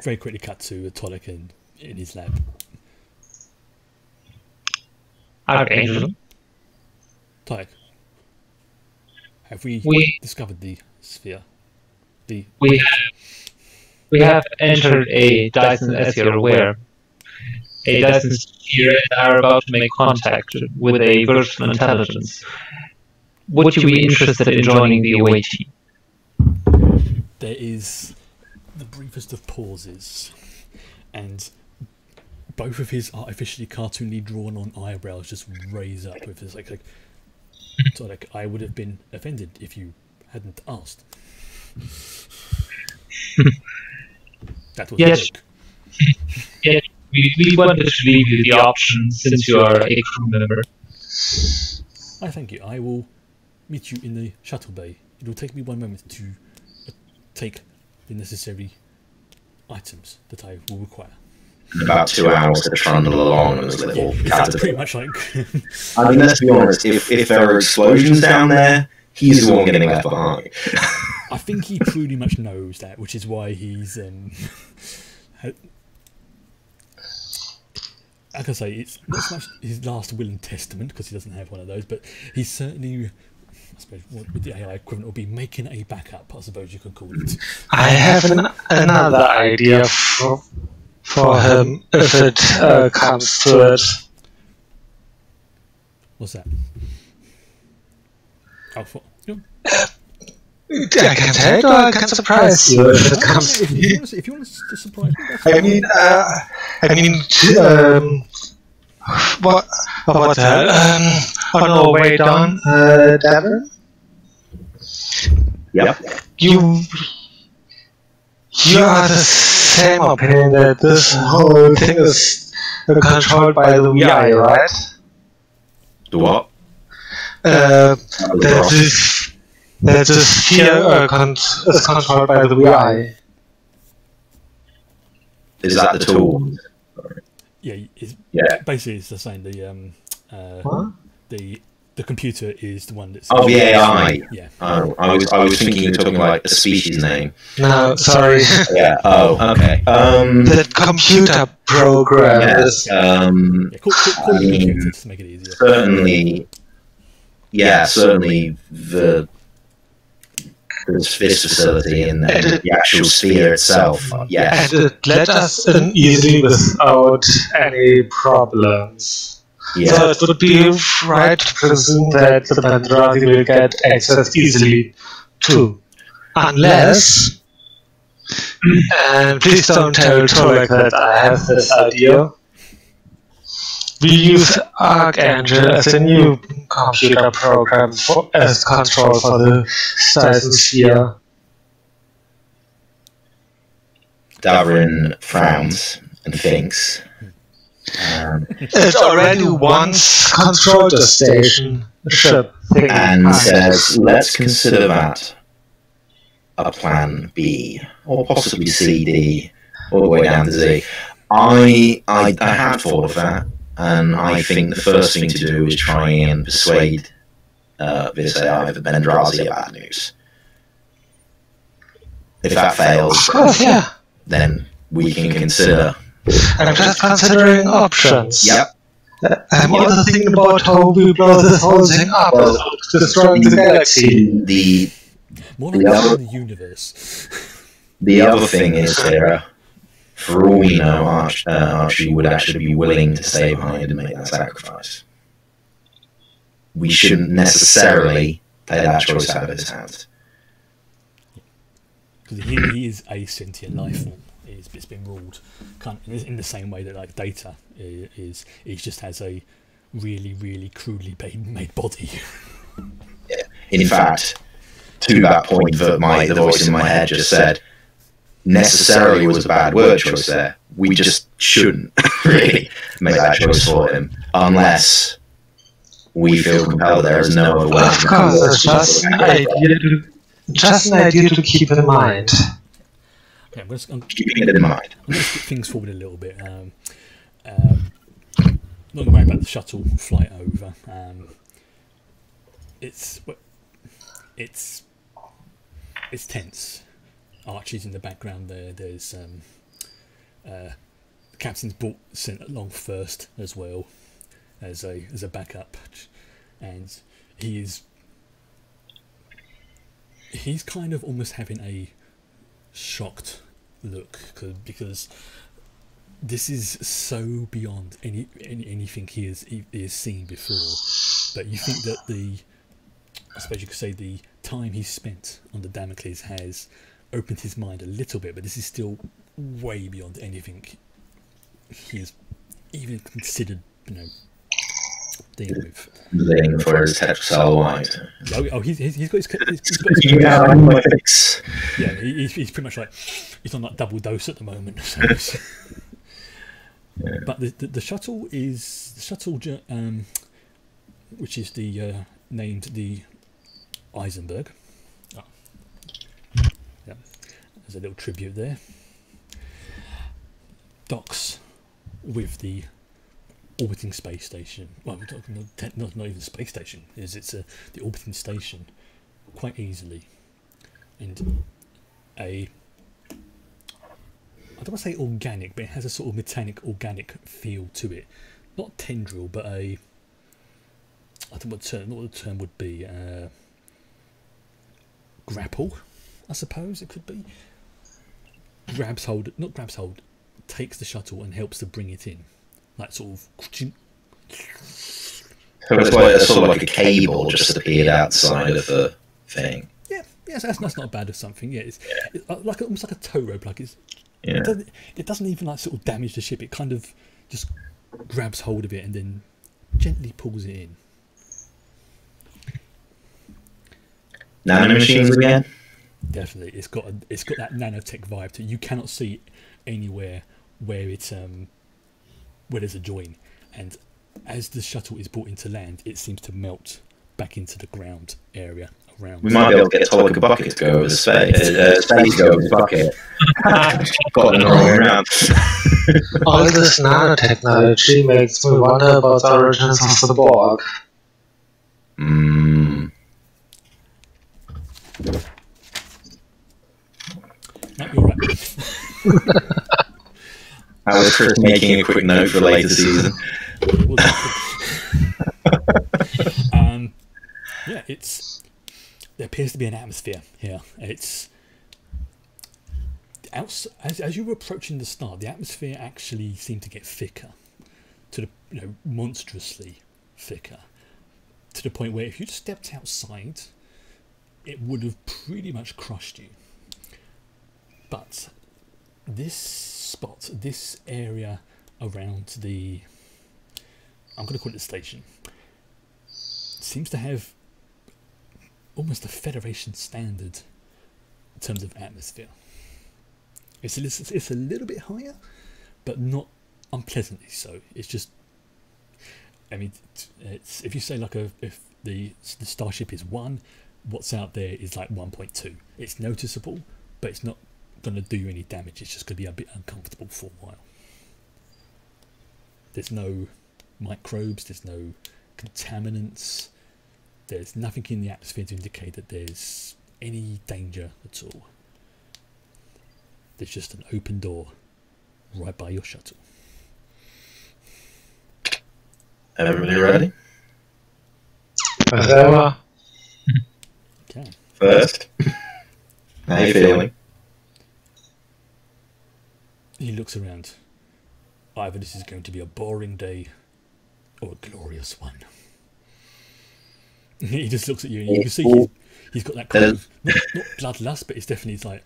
Very quickly cut to Dalek in his lab. Archangel. Dalek, have we discovered the sphere? We have entered a Dyson, as you're aware. A Dyson sphere and are about to make contact with a virtual intelligence. Would you be interested in joining the away team? There is the briefest of pauses, and both of his artificially cartoonly drawn on eyebrows just raise up with this like so like I would have been offended if you hadn't asked. That was yes. a joke. Yes, we wanted to leave you the option since you are a crew member. I thank you. I will meet you in the shuttle bay. It will take me one moment to take the necessary items that I will require. About 2 hours to trundle along on this little That's pretty much like... I mean, let's be honest, if there are explosions down there, he's the one getting left behind. I think he pretty much knows that, which is why he's... like I say, it's not so much his last will and testament, because he doesn't have one of those, but he's certainly... I suppose what with the AI equivalent would be making a backup, I suppose you could call it. I have another idea for him if it comes to it. What's that? Oh, for, you know, I can tell it or I can surprise you if it comes to me. if you want to surprise me, that's what the hell? On our way down, Devon? Yep. You are the same opinion that this whole thing is controlled by the VI, right? The what? That this sphere is controlled by the VI. Is that the tool? Yeah, basically it's the same. The computer is the one that's... Oh, the AI. Yeah. Oh, I was thinking you were talking like a species name. No, sorry. Yeah. Oh, okay. The computer program is... call it computer to make it easier. Certainly. Yeah, certainly this facility and the actual sphere itself. Yes. And it let us in easily without any problems. Yeah. So it would be right to presume that the Bendrazi will get access easily too. Unless, and please don't tell Torek that I have this idea, we use Archangel as a new computer program as control for the Dyson sphere. Davrin frowns and thinks. It already once controlled the station ship thing and says, let's consider that a plan B, or possibly C, D, all the way down to Z. I have thought of that, and I think the first thing to do is try and persuade this AI, the Bendrazi, about news. If that fails, then we can consider... I'm just considering options. Yep. I'm also thinking about how we blow this whole thing up, destroying the galaxy. More like the universe. The other thing is here, for all we know, Archie would actually be willing to stay behind and make that sacrifice. We shouldn't necessarily take that choice out of his hands. Because he is a sentient life form. It's been ruled kind of in the same way that like Data is. He just has a really, really crudely made body. Yeah. In fact, to that point that the voice in my head just said, necessarily was a bad word choice there. We just shouldn't really make that choice for him unless we feel compelled there is no other way. Of course, it's just an idea to keep in mind. Okay, I'm keeping it in mind. I'm going to skip things forward a little bit. Not going to worry about the shuttle flight over. It's tense. Archie's in the background there. There's the captain's sent along first as well as a backup, and he's kind of almost having a shocked look because this is so beyond anything he has seen before. But you think that I suppose you could say the time he's spent on the Damocles has opened his mind a little bit, but this is still way beyond anything he has even considered, dealing with. Living for his tetracell white. He's got his yeah, he's pretty much like he's on that double dose at the moment. So yeah. But the shuttle, which is named the Eisenberg. Oh. Yeah, there's a little tribute there. Docks with the orbiting space station. Well, we're talking not even space station. It's the orbiting station quite easily, and I don't want to say organic, but it has a sort of metallic organic feel to it. Not tendril, but I don't know what the term would be. Grapple, I suppose it could be. Takes the shuttle and helps to bring it in. Like sort of. So it's sort of like a cable just appeared outside of the thing. Yeah, that's not bad of something. Yeah, it's like almost like a tow rope. Like it doesn't even like sort of damage the ship. It kind of just grabs hold of it and then gently pulls it in. Nanomachines again. Definitely, it's got that nanotech vibe to it. You cannot see anywhere where it's where there's a join, and as the shuttle is brought into land, it seems to melt back into the ground area around. We might be able to get Tollick a bucket to go over the space. Space go over the bucket. Got the wrong way around. All this nanotechnology makes me wonder about the origins of the Borg. No, you're right. I was Chris making a quick note for later season. Yeah, there appears to be an atmosphere here. It's as you were approaching the start, the atmosphere actually seemed to get thicker, to the monstrously thicker, to the point where if you stepped outside, it would have pretty much crushed you. But this spot, this area around I'm going to call it the station, seems to have almost a Federation standard in terms of atmosphere. It's a little bit higher, but not unpleasantly so. It's just, I mean, it's if you say like if the starship is 1, what's out there is like 1.2. It's noticeable, but it's not going to do you any damage. It's just going to be a bit uncomfortable for a while. There's no microbes, there's no contaminants, there's nothing in the atmosphere to indicate that there's any danger at all. There's just an open door right by your shuttle. Everybody ready? As ever. Okay. First, how you feeling? He looks around. Either this is going to be a boring day or a glorious one. He just looks at you and you can see he's got that kind of, not bloodlust, but it's definitely like,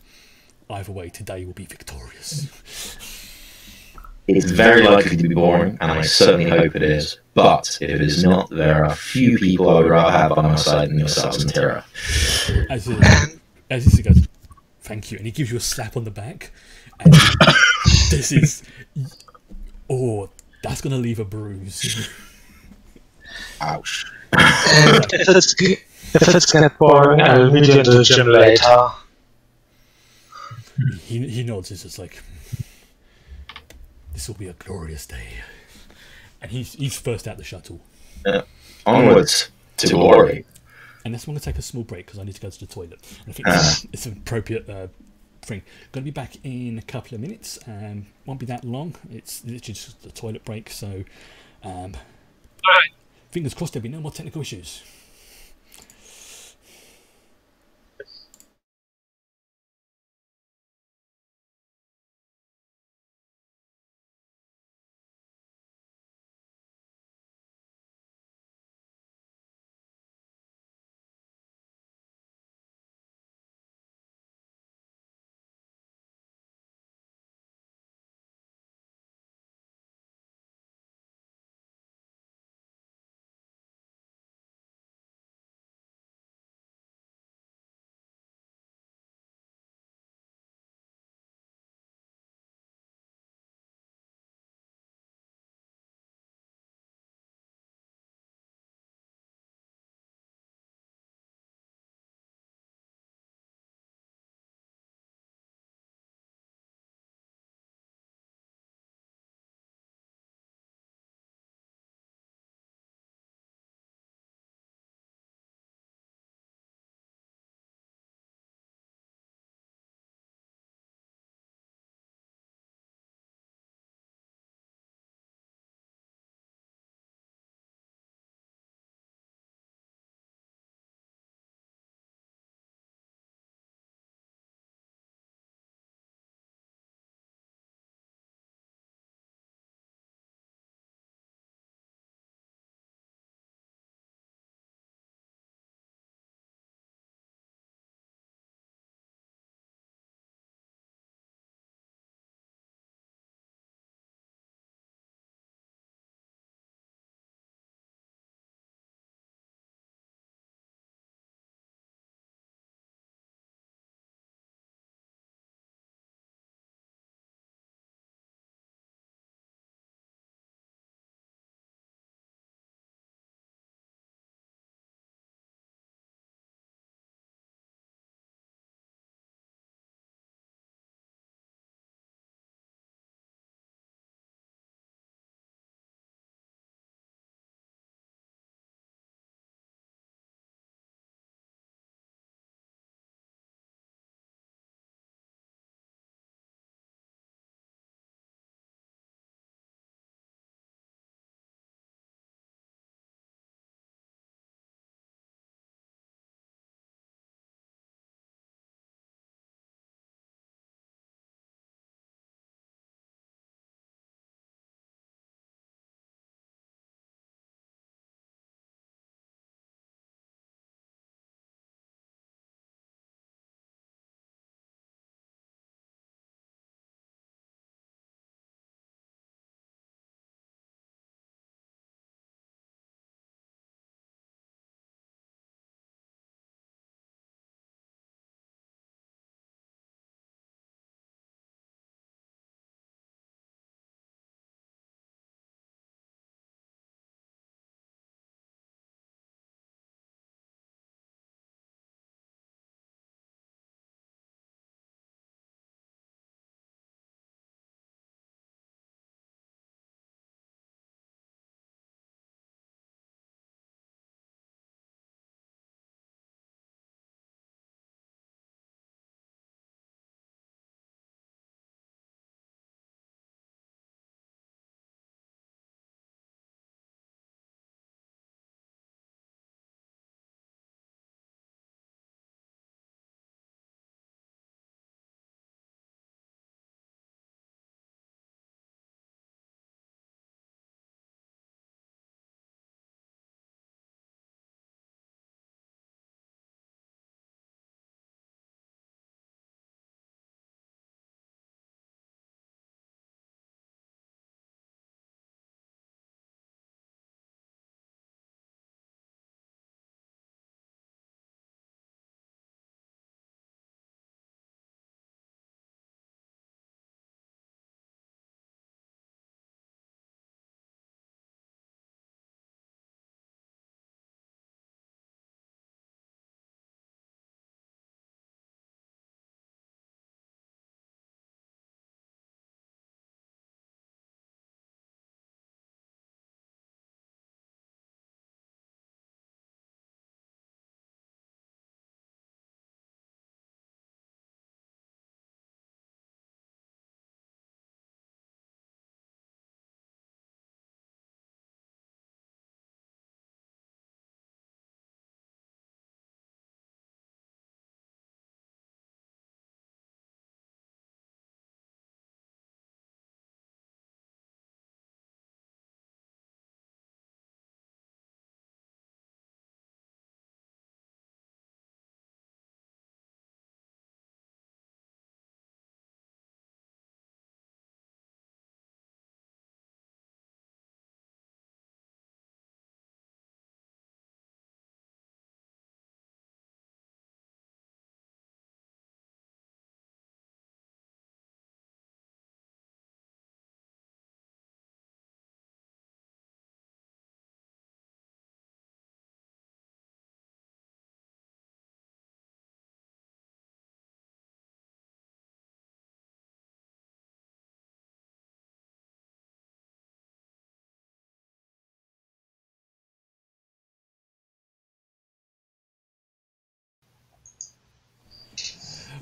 either way, today will be victorious. It's very likely to be boring, and I certainly hope it is. But if it is not, there are few people I would rather have by my side than yourselves and Tira. As he goes, thank you, and he gives you a slap on the back. And this is, that's going to leave a bruise. Ouch. And if it's get boring, I'll meet you in the gym later. He nods. It's just like, this will be a glorious day. And he's first out the shuttle. Onwards to glory. And that's when I'm going to take a small break because I need to go to the toilet. And I think it's an appropriate thing. Going to be back in a couple of minutes. Won't be that long. It's literally just a toilet break. So, fingers crossed there'll be no more technical issues.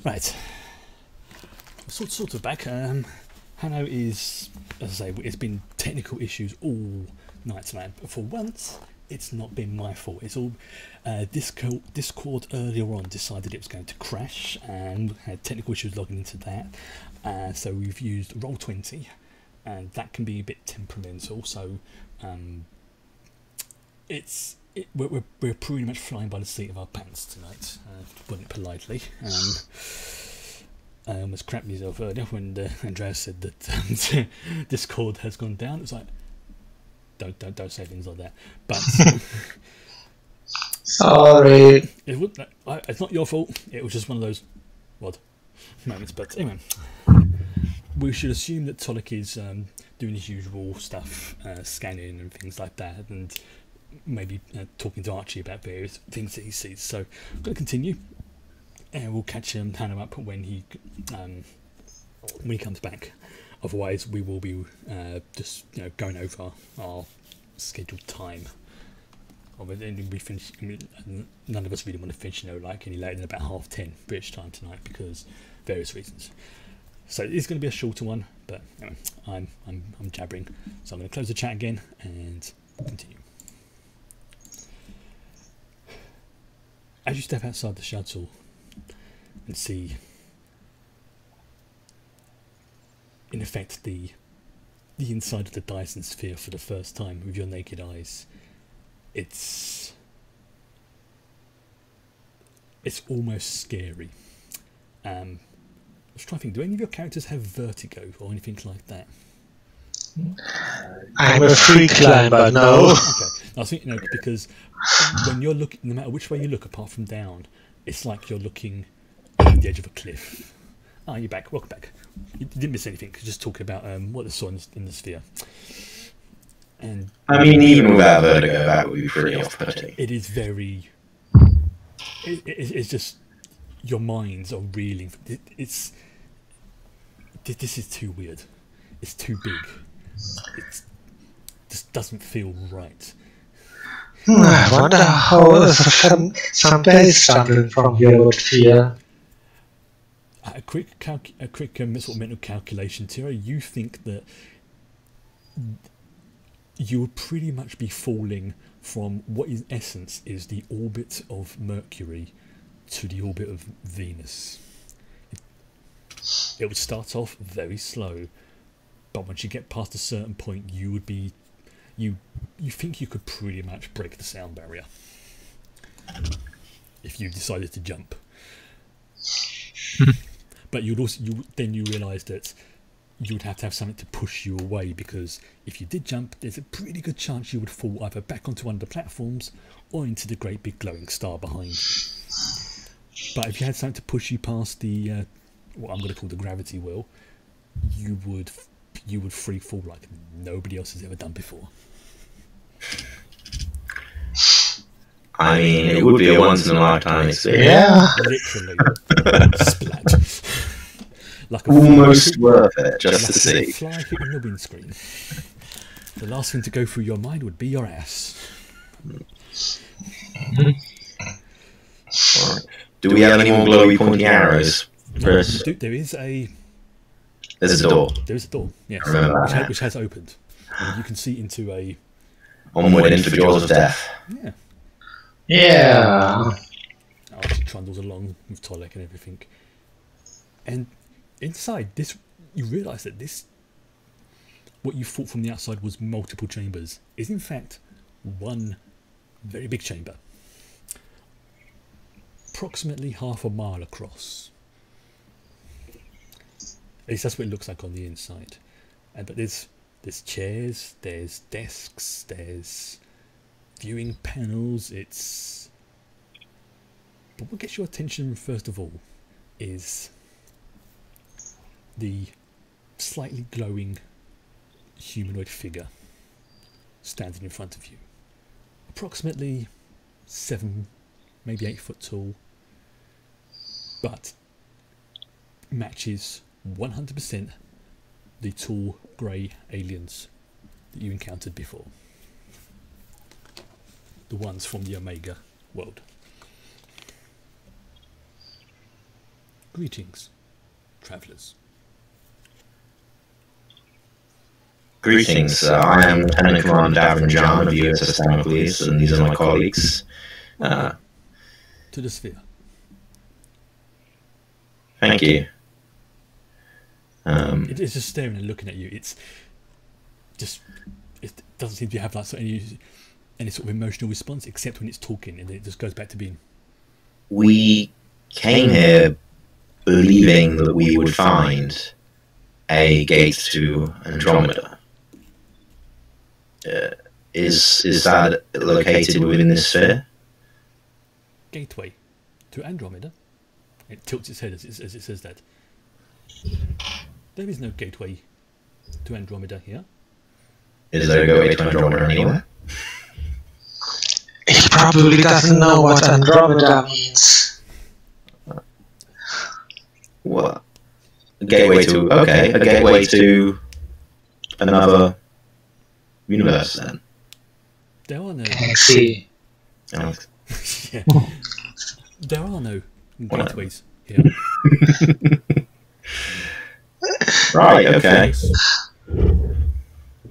Right. Sort of back. Hanno is, as I say, it's been technical issues all night tonight. But for once, it's not been my fault. It's all Discord earlier on decided it was going to crash and had technical issues logging into that. So we've used Roll20, and that can be a bit temperamental. So we're pretty much flying by the seat of our pants tonight, to put it politely. I almost crapped myself earlier when Andreas said that Discord has gone down. It's like, don't say things like that. But sorry, it's not your fault. It was just one of those odd moments. But anyway, we should assume that Tolik is doing his usual stuff, scanning and things like that, and maybe talking to Archie about various things that he sees. So I'm going to continue, and we'll catch Hanno up when he comes back. Otherwise, we will be just going over our scheduled time. We finish. None of us really want to finish like any later than about 10:30 British time tonight because various reasons. So it's going to be a shorter one, but anyway, I'm jabbering, so I'm going to close the chat again and continue. As you step outside the shuttle and see, in effect, the inside of the Dyson sphere for the first time with your naked eyes, it's almost scary. I was trying to think, do any of your characters have vertigo or anything like that? I'm a free climber, no. Okay, I think because when you're looking, no matter which way you look, apart from down, it's like you're looking over the edge of a cliff. Ah, you're back. Welcome back. You didn't miss anything. Just talking about what they saw in the sphere. And I mean, even without vertigo, that would be pretty off-putting. it is very. It's just your minds are reeling. This is too weird. It's too big. It just doesn't feel right. I wonder how some days traveling from here would feel. A quick sort of mental calculation, Tira. You think that you would pretty much be falling from what in essence is the orbit of Mercury to the orbit of Venus. It would start off very slow, but once you get past a certain point, you would be you think you could pretty much break the sound barrier if you decided to jump. But you realise that you would have to have something to push you away, because if you did jump, there's a pretty good chance you would fall either back onto one of the platforms or into the great big glowing star behind you. But if you had something to push you past the what I'm going to call the gravity wheel, you would free fall like nobody else has ever done before. I mean, it would be a once-in-a-lifetime experience. Yeah. Literally. Splat. Like Almost worth it, just to see. A fly hitting the windscreen. The last thing to go through your mind would be your ass. Do we have any more glowy pointy arrows? There is a... There's a door. There is a door, yes, which has opened. And you can see into a... Onward into the jaws of death. Yeah. Yeah. Archie trundles along with Tolek and everything. And inside this, you realise that this, what you thought from the outside was multiple chambers, is in fact one very big chamber. Approximately half a mile across. At least that's what it looks like on the inside. But there's chairs, there's desks, there's viewing panels. But what gets your attention first of all is the slightly glowing humanoid figure standing in front of you. Approximately 7, maybe 8 foot tall, but matches 100% the tall grey aliens that you encountered before. The ones from the Omega world. Greetings, travellers. Greetings. I am Lieutenant Commander Davin John of USS Damocles, and these are my colleagues. To the sphere. Thank you. It is just staring and looking at you. It doesn't seem to have like any sort of emotional response, except when it's talking, and then it just goes back to being. We came here believing that we would find a gate to Andromeda. Is that located within this sphere? Gateway to Andromeda. It tilts its head as it says that. There is no gateway to Andromeda here. Is there a gateway to Andromeda anywhere? He probably doesn't know what Andromeda means. What? A gateway to another universe then. There are no. Galaxy. Oh. Yeah. There are no gateways here. Right. Okay.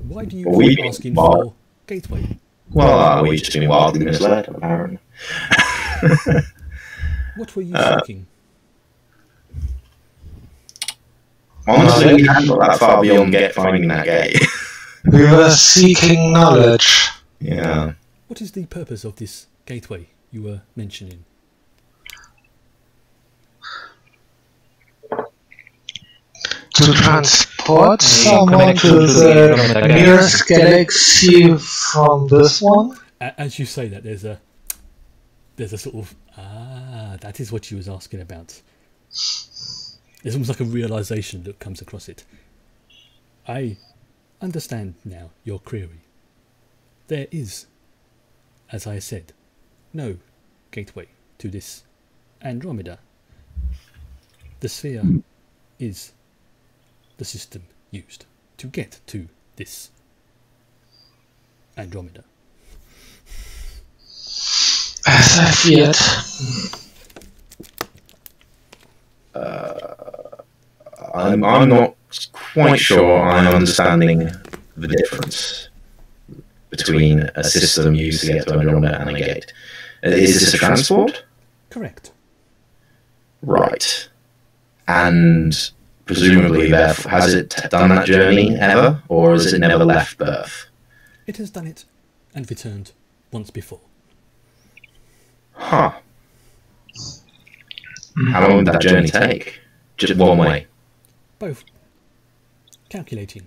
Why do you keep asking for gateway? Well, we've just been wildly misled, apparently. What were you seeking? Honestly, we hadn't got that far beyond finding that gate. We were seeking knowledge. Yeah. What is the purpose of this gateway you were mentioning? To transport someone to the nearest galaxy from this one? As you say that, there's a sort of that is what she was asking about. There's almost like a realization that comes across it. I understand now your query. There is, as I said, no gateway to this Andromeda. The sphere is the system used to get to this Andromeda. As I feared. I'm not quite sure I'm understanding the difference between a system used to get to Andromeda and a gate. Is this a transport? Correct. Right. And presumably, has it done that journey ever, or has it never left Earth? It has done it and returned once before. Huh. How long did that journey take? Just one way? Both. Calculating.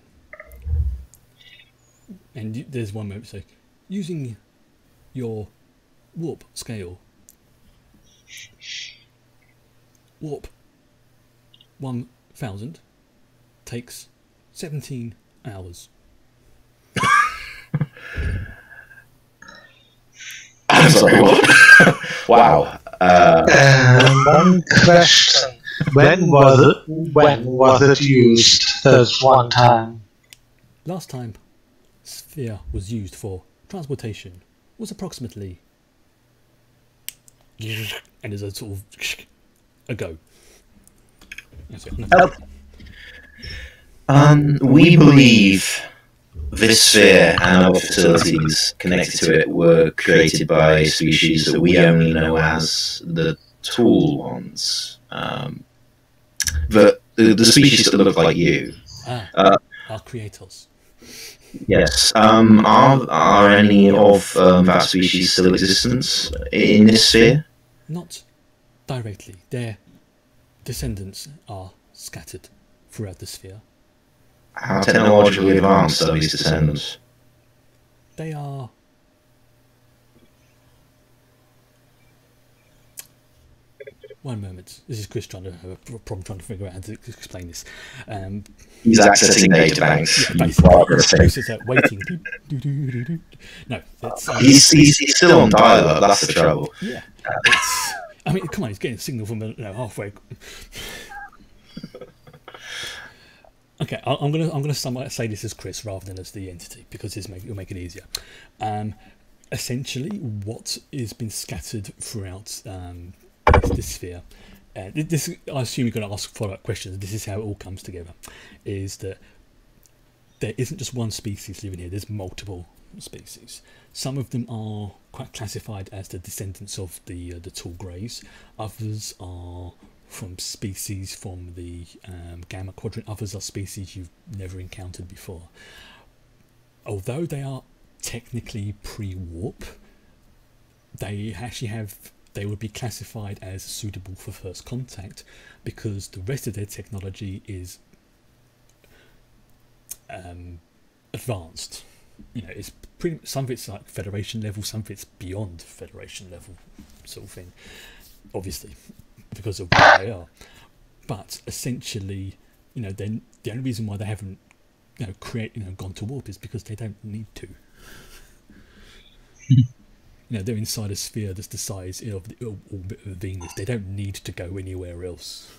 And there's one moment, so using your warp scale. Warp 1000 takes 17 hours. I'm sorry, what? Wow. One question. When was it used? There's one time. Last time sphere was used for transportation was approximately, and there's a sort of ago. We believe this sphere and other facilities connected to it were created by species that we only know as the tall ones. The species that look like you. Our creators. Yes. Are any of that species still existent in this sphere? Not directly. Their descendants are scattered throughout the sphere. How technologically advanced are these descendants? They are... One moment. This is Chris trying to have a problem trying to figure out how to explain this. He's accessing data banks. Yeah, basically. He's waiting. No, that's... He's still on dial-up, that's the trouble. Yeah. I mean, come on, he's getting a signal from halfway. Okay, I'm gonna say this as Chris rather than as the entity because it'll make it easier. Essentially, what has been scattered throughout this sphere this, I assume you're going to ask follow-up questions. This is how it all comes together, is that there isn't just one species living here, there's multiple species. Some of them are quite classified as the descendants of the tall greys. Others are from species from the Gamma Quadrant. Others are species you've never encountered before. Although they are technically pre-warp, they would be classified as suitable for first contact because the rest of their technology is advanced. You know, it's pretty, some of it's like Federation level, some of it's beyond Federation level sort of thing, obviously because of where they are. But essentially, you know, then the only reason why they haven't gone to warp is because they don't need to. You know, they're inside a sphere that's the size of the orbit of Venus. They don't need to go anywhere else.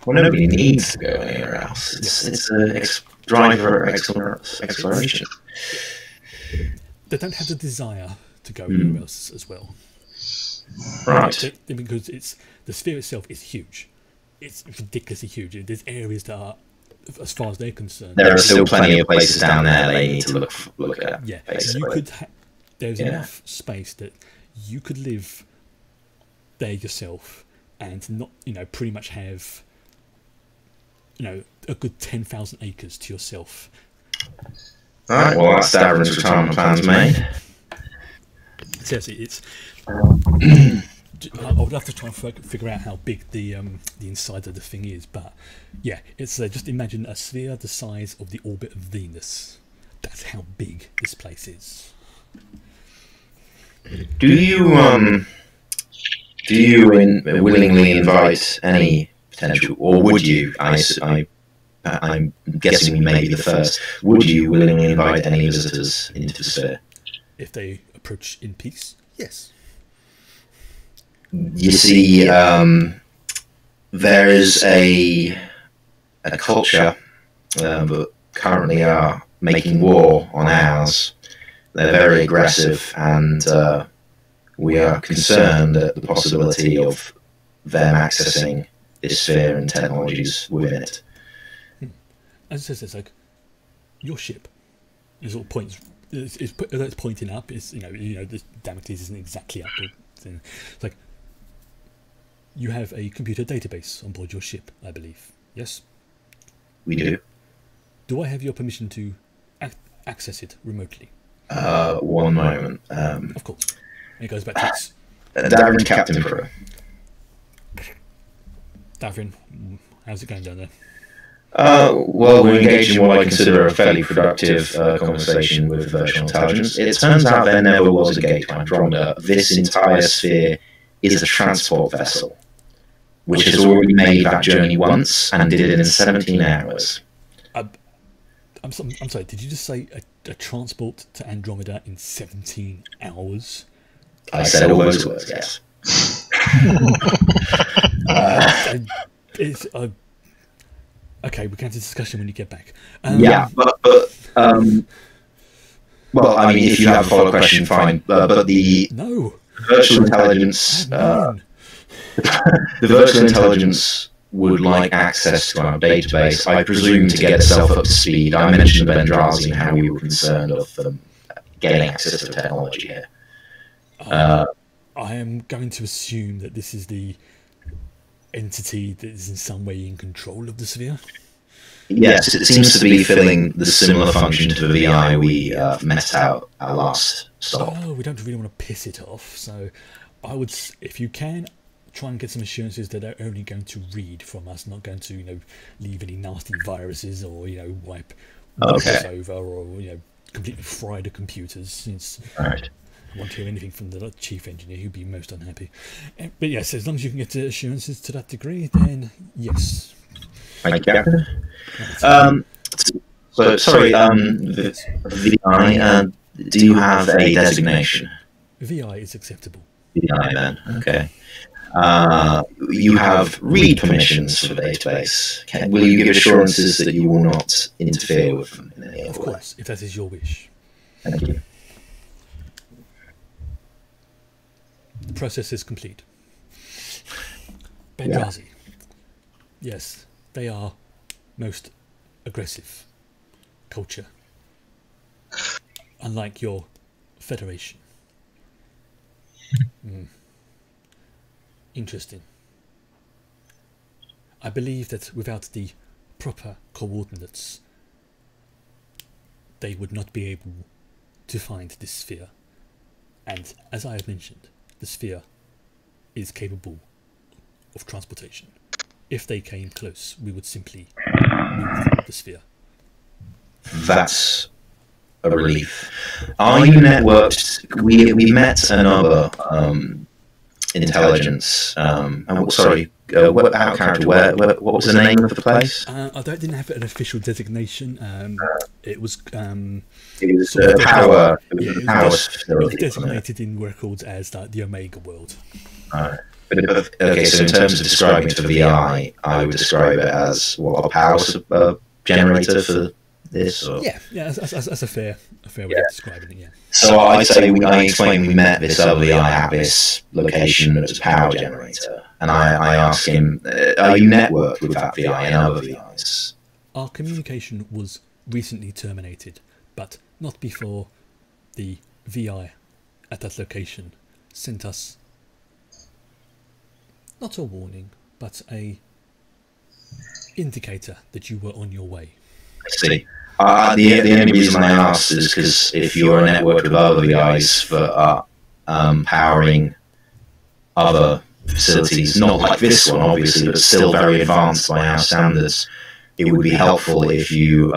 Well, nobody needs to go anywhere else. It's a driver exploration. They don't have the desire to go anywhere else as well. Right. Because the sphere itself is huge. It's ridiculously huge. There's areas that are, as far as they're concerned, there are still plenty of places down there they need to look at. Yeah, basically. There's enough space that you could live there yourself and not, pretty much have, a good 10,000 acres to yourself. All right. Well, that's Darren's retirement plans made. Seriously, it's. I would have to try and figure out how big the inside of the thing is, but yeah, it's just imagine a sphere the size of the orbit of Venus. That's how big this place is. Do you willingly invite any potential, or would you? I'm guessing we may be the first. Would you willingly invite any visitors into the sphere? If they approach in peace, yes. You see, there is a culture that currently are making war on ours. They're very aggressive, and we are concerned at the possibility of them accessing this sphere and technologies within it. As I said, it's like your ship is all points. It's pointing up. It's the Damocles isn't exactly up. It's like you have a computer database on board your ship, I believe. Yes, we do. Do I have your permission to access it remotely? One moment. Of course. And it goes back to Darren, Captain Crew. Darren, how's it going down there? Well, we're engaged in what I consider a fairly productive conversation with virtual intelligence. It turns out there never was a gate to Andromeda. This entire sphere is a transport vessel, which has already made that journey once and did it in 17 hours. I'm sorry, did you just say a transport to Andromeda in 17 hours? I said all those words, yes. Okay, we can have this discussion when you get back. Yeah, but well, I mean, if you have a follow-up question, fine. But the virtual intelligence, the virtual intelligence would like access to our database, I presume, to get itself up to speed. I mentioned Bendrazi and how we were concerned of them getting access to the technology here. I am going to assume that this is the entity that is in some way in control of the sphere. Yes, it seems to be filling the similar function to the VI we met out our last stop. Oh, we don't really want to piss it off, so I would, if you can, try and get some assurances that they're only going to read from us, not going to, leave any nasty viruses or, wipe us over or, completely fry the computers. Since right. I won't hear anything from the chief engineer, who'd be most unhappy. But yes, as long as you can get assurances to that degree, then yes. Thank you, Captain. So, sorry, VI, do you have a designation? VI is acceptable. VI then, okay. You have read permissions for the database. Will you give assurances that you will not interfere with them in any other way? Of course, if that is your wish. Thank you. process is complete. Bendrazi. Yes, they are most aggressive culture. Unlike your Federation. Interesting. I believe that without the proper coordinates, they would not be able to find this sphere. And as I have mentioned, the sphere is capable of transportation. If they came close, we would simply move the sphere. That's a relief. Are you networked? We met another intelligence. Sorry, out of character. What was the name of the place? I didn't have an official designation. It was the power. It was designated in records as the Omega World. Okay, so in terms of describing it for VI, I would describe it as a power generator for this. Or? Yeah, that's a fair way of describing it. Yeah. So I'd say I explained we met this other VI at this location as a power generator, and I asked him, "Are you networked with that VI and other VIs?" Our communication was recently terminated, but not before the VI at that location sent us not a warning, but a indicator that you were on your way. I see. The only reason I asked is because if you're networked with other VIs for powering other facilities, not like this one obviously, but still very advanced by our standards, it would be helpful if you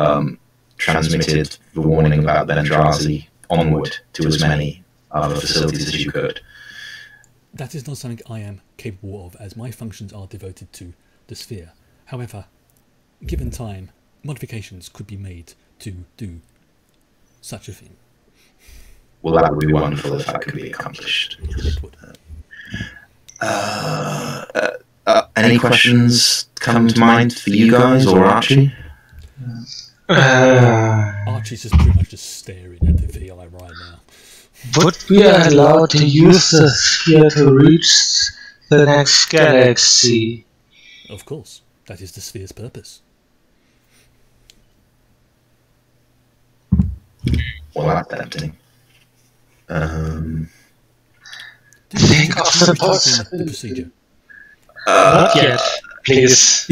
transmitted the warning about Bendrazi onward to as many other facilities as you could. That is not something I am capable of, as my functions are devoted to the sphere. However, given time, modifications could be made to do such a thing. Well, that would be wonderful if that could be accomplished. It would. Any questions come to mind for you guys or Archie? Archie's just pretty much just staring at the VI right now. Would we are allowed to use the sphere to reach the next galaxy? Of course, that is the sphere's purpose. Well, that's tempting. Think of the The procedure. Not yet, please.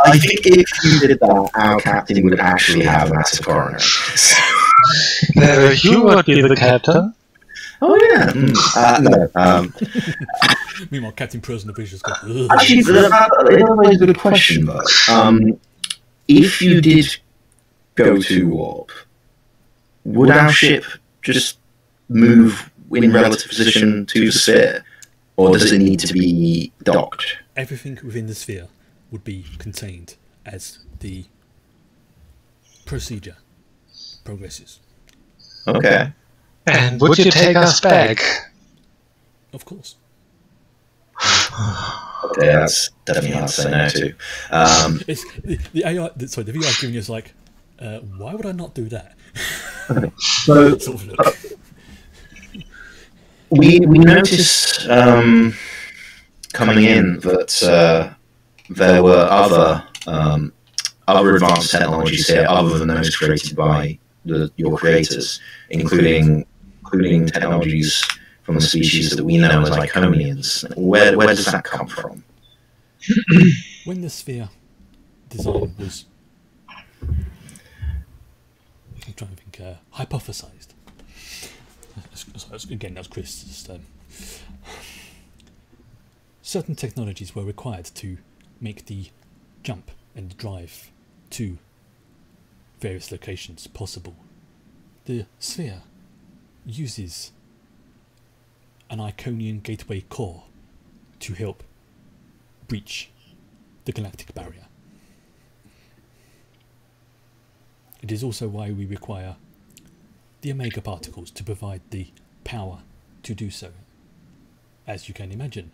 I think if you did that, our captain would actually have a massive coronary. You would be the captain. Oh yeah. No. Meanwhile, Captain Pros and the British go. Actually, that's a good question. But if you did go to warp, would our ship just move in relative position to the sphere, or does it need to be docked? Everything within the sphere would be contained as the procedure progresses. Okay. And would you take us back? Of course. Okay, that's definitely hard to say no to. It's the AI. Sorry, the VI giving you is like, why would I not do that? So we noticed coming in that there were other advanced technologies here other than those created by your creators, including technologies from the species that we know as Iconians. Where does that come from? When the sphere design was, I'm trying to think, hypothesized. Again, that's Chris. Certain technologies were required to make the jump and drive to various locations possible. The sphere uses an Iconian gateway core to help breach the galactic barrier. It is also why we require the Omega particles to provide the power to do so. As you can imagine,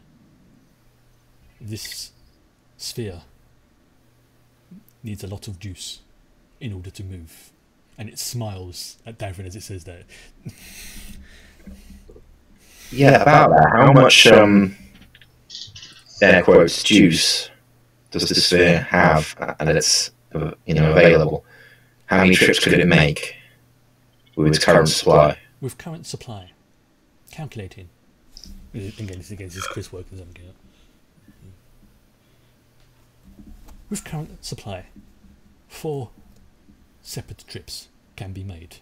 this sphere needs a lot of juice in order to move. And it smiles at Davin as it says that. Yeah, about that. How much, air quotes, juice does the sphere have and it's available? How many trips could it make with its current supply? With current supply, calculating. Again, this is Chris working something out. With current supply, 4 separate trips can be made.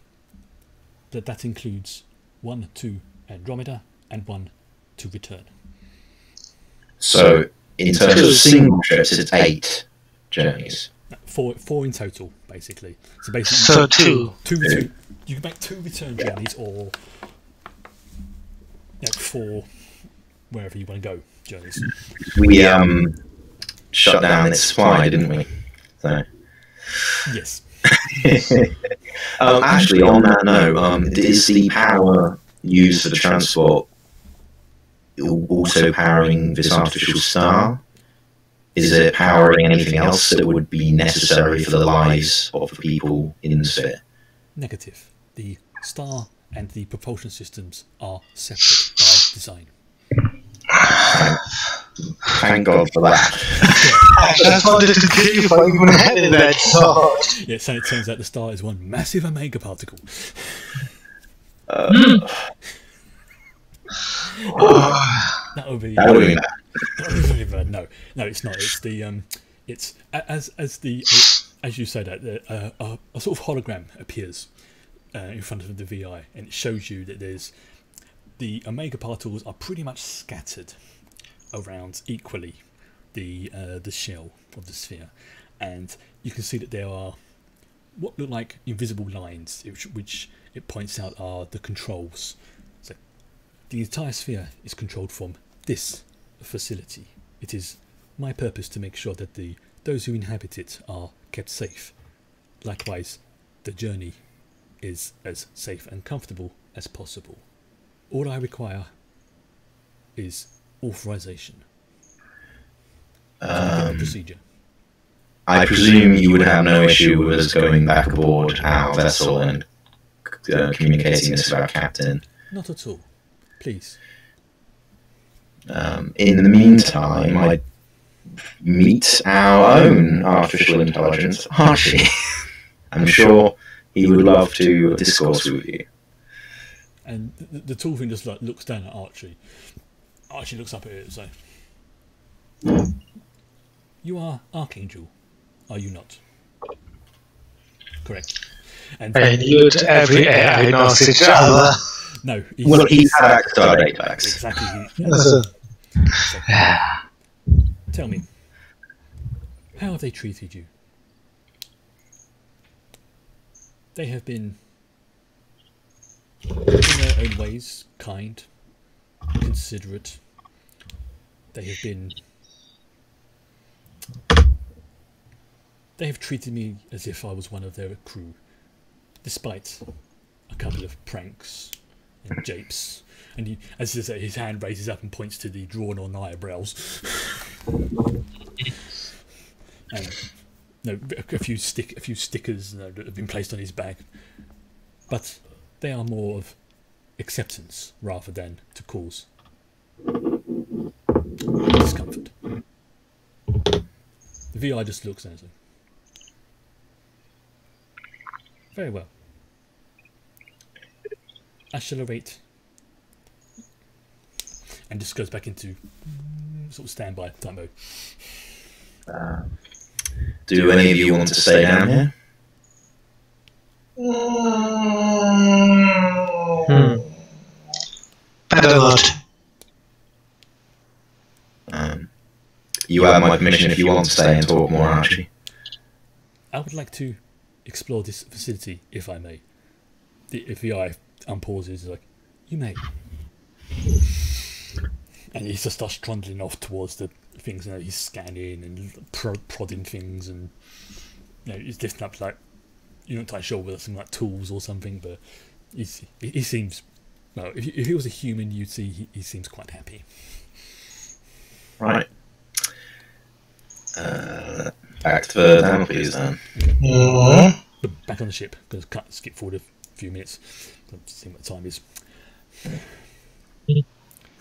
That includes 1 to Andromeda and 1 to return. So, in terms of single trips, it's 8 journeys. 4 in total, basically. So basically, 2. You can make 2 return journeys, or 4 wherever you want to go journeys. We shut down its supply, didn't we? So. Yes. Actually, on that note, is the power used for the transport also powering this artificial star? Is it powering anything else that would be necessary for the lives of the people in the sphere? Negative. The star and the propulsion systems are separate by design. Thank God for that. I just wanted to kill you for even having that thought. Yeah, so it turns out the star is one massive omega particle. That would be bad. No, it's not. It's the it's as you say that a sort of hologram appears in front of the VI, and it shows you that there's the omega particles are pretty much scattered around equally the shell of the sphere, and you can see that there are what look like invisible lines, which it points out are the controls. So the entire sphere is controlled from this facility. It is my purpose to make sure that those who inhabit it are kept safe. Likewise, the journey is as safe and comfortable as possible. All I require is authorization. Procedure. I presume you would have no issue with us going back aboard our vessel and communicating this with our captain. Not at all. Please. In the meantime, I meet our own artificial intelligence, Archie. I'm sure he would love to discourse with you. And the tall thing just like looks down at Archie. Archie looks up at it and says, "You are Archangel, are you not?" Correct. And you to every AI knows each other. No. He's had access to our database. Exactly. Tell me, how have they treated you? They have been, in their own ways, kind, considerate. They have treated me as if I was one of their crew, despite a couple of pranks and japes. And as I say, his hand raises up and points to the drawn-on eyebrows. And a few stickers that have been placed on his back, but they are more of acceptance rather than to cause discomfort. The VI just looks at it. Very well. I shall await. And just goes back into sort of standby type mode. Do any of you want to stay down here? Better not. You have my permission if you want to stay and talk more, Archie. I would like to explore this facility, if I may. If the eye unpauses, like, you may. And he just starts trundling off towards the things. He's scanning and prodding things, and he's lifting up like, you're not entirely sure whether something like tools or something, but he seems. Well, if he was a human, you'd see he seems quite happy. Right. Back to the Damocles then. Okay. But back on the ship. Going to skip forward a few minutes. See what the time is.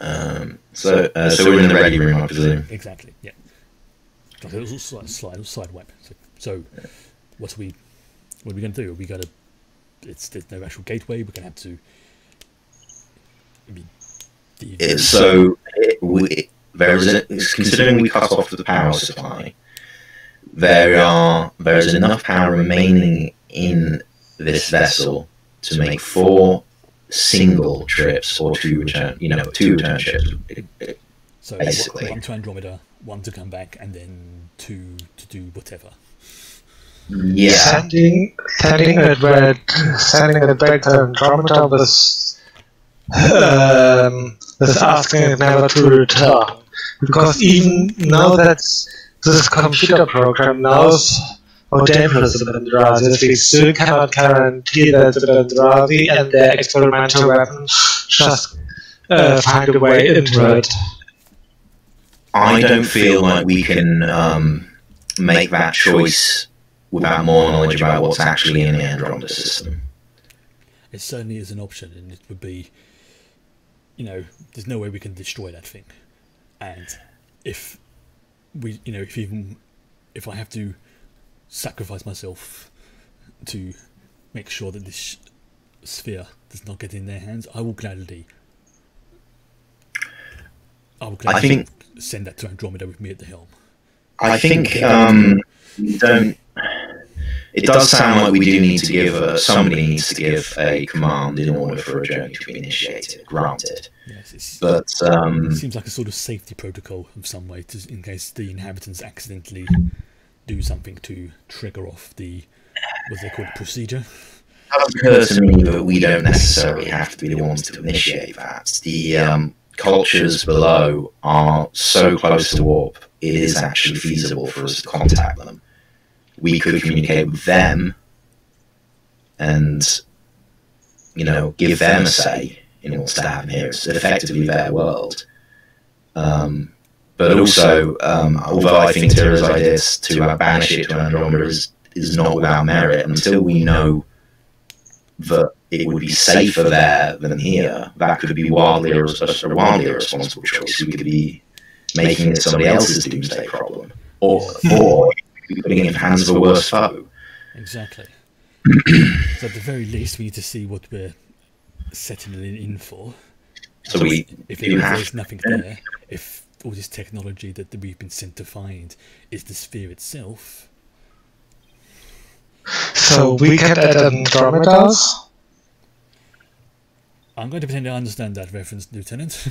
So we're in the ready room, I presume. Exactly. Yeah. It was also side wipe. So what are we going to do? Are we going to? There's no actual gateway. We're going to have to. Considering we cut off the power supply, there is enough power remaining in this vessel to make 4 single trips or 2 return trips. So basically, 1 to Andromeda, 1 to come back, and then 2 to do whatever. Yeah. Sending it back to Andromeda was asking it never to return. Because even now that this computer program knows how dangerous the Bendrazi is, we still cannot guarantee that the Bendrazi and their experimental weapons just find a way into it. I don't feel like we can make that choice without more knowledge about what's actually in the Andromeda system. It certainly is an option, and it would be, there's no way we can destroy that thing. And if I have to sacrifice myself to make sure that this sphere does not get in their hands, I will gladly send that to Andromeda with me at the helm. I think it does sound like we do need to give somebody needs to give a command in order for a journey to be initiated. Granted, yes, but it seems like a sort of safety protocol of some way, in case the inhabitants accidentally do something to trigger off the procedure. It does occur to me that we don't necessarily have to be the ones to initiate that. The cultures below are so close to warp, it is actually feasible for us to contact them. We could communicate with them and, give them a say in what's to happen here. It's effectively their world. But also, although I think Tira's idea to banish it to Andromeda is not without merit, until we know that it would be safer there than here, that could be a wildly irresponsible choice. We could be making it somebody else's doomsday problem. Or putting it in the hands of a worse foe. Exactly. So at the very least, we need to see what we're setting it in for. So if there's nothing there, if all this technology that we've been sent to find is the sphere itself. So we can add Andromedas? I'm going to pretend I understand that reference, Lieutenant.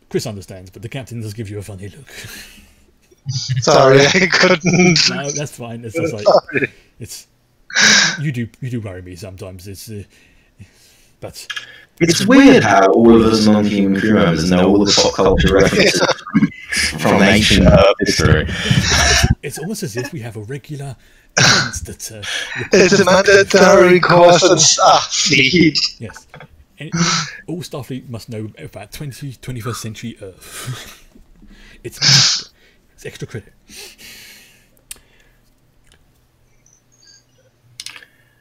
Chris understands, but the captain does give you a funny look. Sorry, I couldn't. No, that's fine. It's just you do worry me sometimes. But it's weird how all of us non-human crew members know all the pop culture references from ancient history. It's almost as if we have a regular event that. It's a mandatory course in Starfleet. Yes. And all Starfleet must know about 21st century Earth. It's extra credit.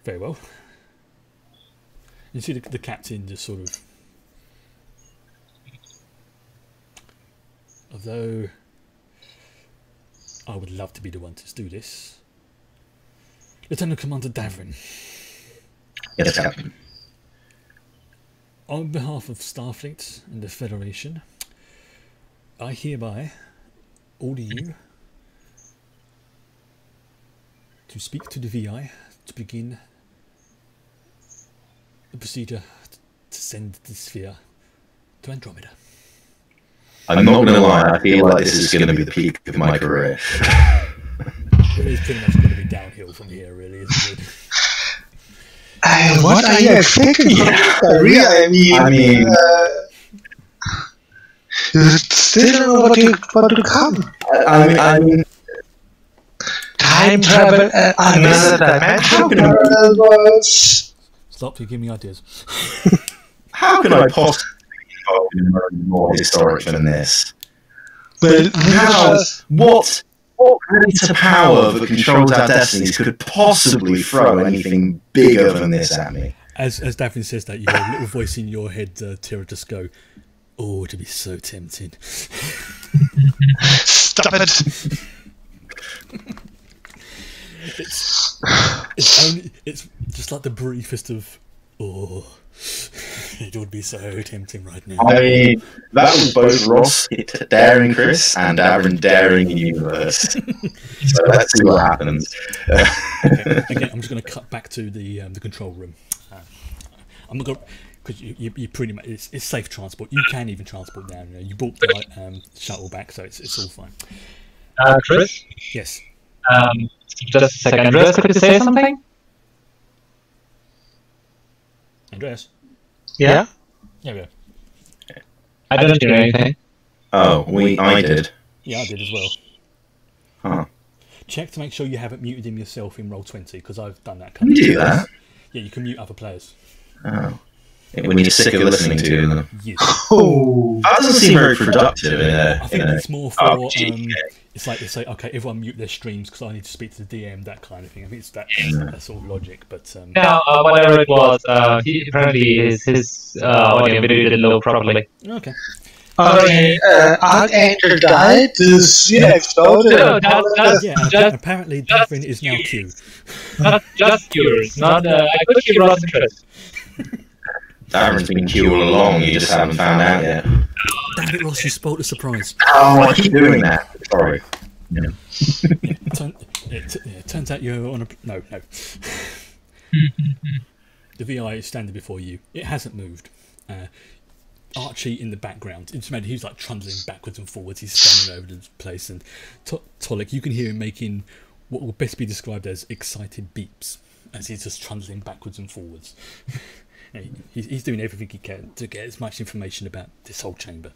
Very well. You see the captain just sort of... Although I would love to be the one to do this. Lieutenant Commander Davrin. Yes, Captain. On behalf of Starfleet and the Federation, I hereby order you to speak to the VI to begin the procedure to send the sphere to Andromeda. I'm not going to lie, I feel like this is going to be the peak of my career. It's pretty much going to be downhill from here, really, isn't it? What are you expecting from your career? I mean, you still don't know what to come. I mean, time travel, another dimension, parallel worlds. Stop, you give me ideas. How can I possibly be involved in more historic than this? But what greater power that controls our destinies could possibly throw anything bigger than this at me? As Daphne says that, you hear a little voice in your head, Tira, just go, "Oh, it'd be so tempting." Stop it! It's just like the briefest of, "Oh, it would be so tempting right now." I mean, that was both Ross daring Chris and Aaron daring the universe. So let's see what happens. Okay, again, I'm just going to cut back to the control room. I'm not going, because you pretty much, it's safe transport. You can even transport down. You brought the shuttle back, so it's all fine. Chris? Yes. Just a second. Andreas, could you say something? Andreas? Yeah? Yeah, yeah. I don't hear anything. Oh, I did. Yeah, I did as well. Huh. Check to make sure you haven't muted him yourself in Roll20, because I've done that. Can you do that? Yeah, you can mute other players. Oh. When you're sick of listening to them. Yes. Oh. That doesn't seem very productive in a... I think it's more for... RPG. It's like they say, okay, everyone mute their streams because I need to speak to the DM, that kind of thing. I think it's that sort of logic, but... Yeah, whatever it was, apparently his audio and video didn't load properly. Okay. Okay, Archangel died, the sphere exploded. Yeah, apparently Davin is now Q. Not just yours, not... I could hear Ross and Chris. Darren's been Q all along, you just haven't found out yet. Damn it, Ross, you spoiled the surprise. Oh, I keep doing that. Sorry. Yeah. It turns out you're on a... No. The VI is standing before you. It hasn't moved. Archie in the background. It's made he's like trundling backwards and forwards. He's standing over the place, and Tolik, you can hear him making what will best be described as excited beeps as he's just trundling backwards and forwards. He's doing everything he can to get as much information about this whole chamber.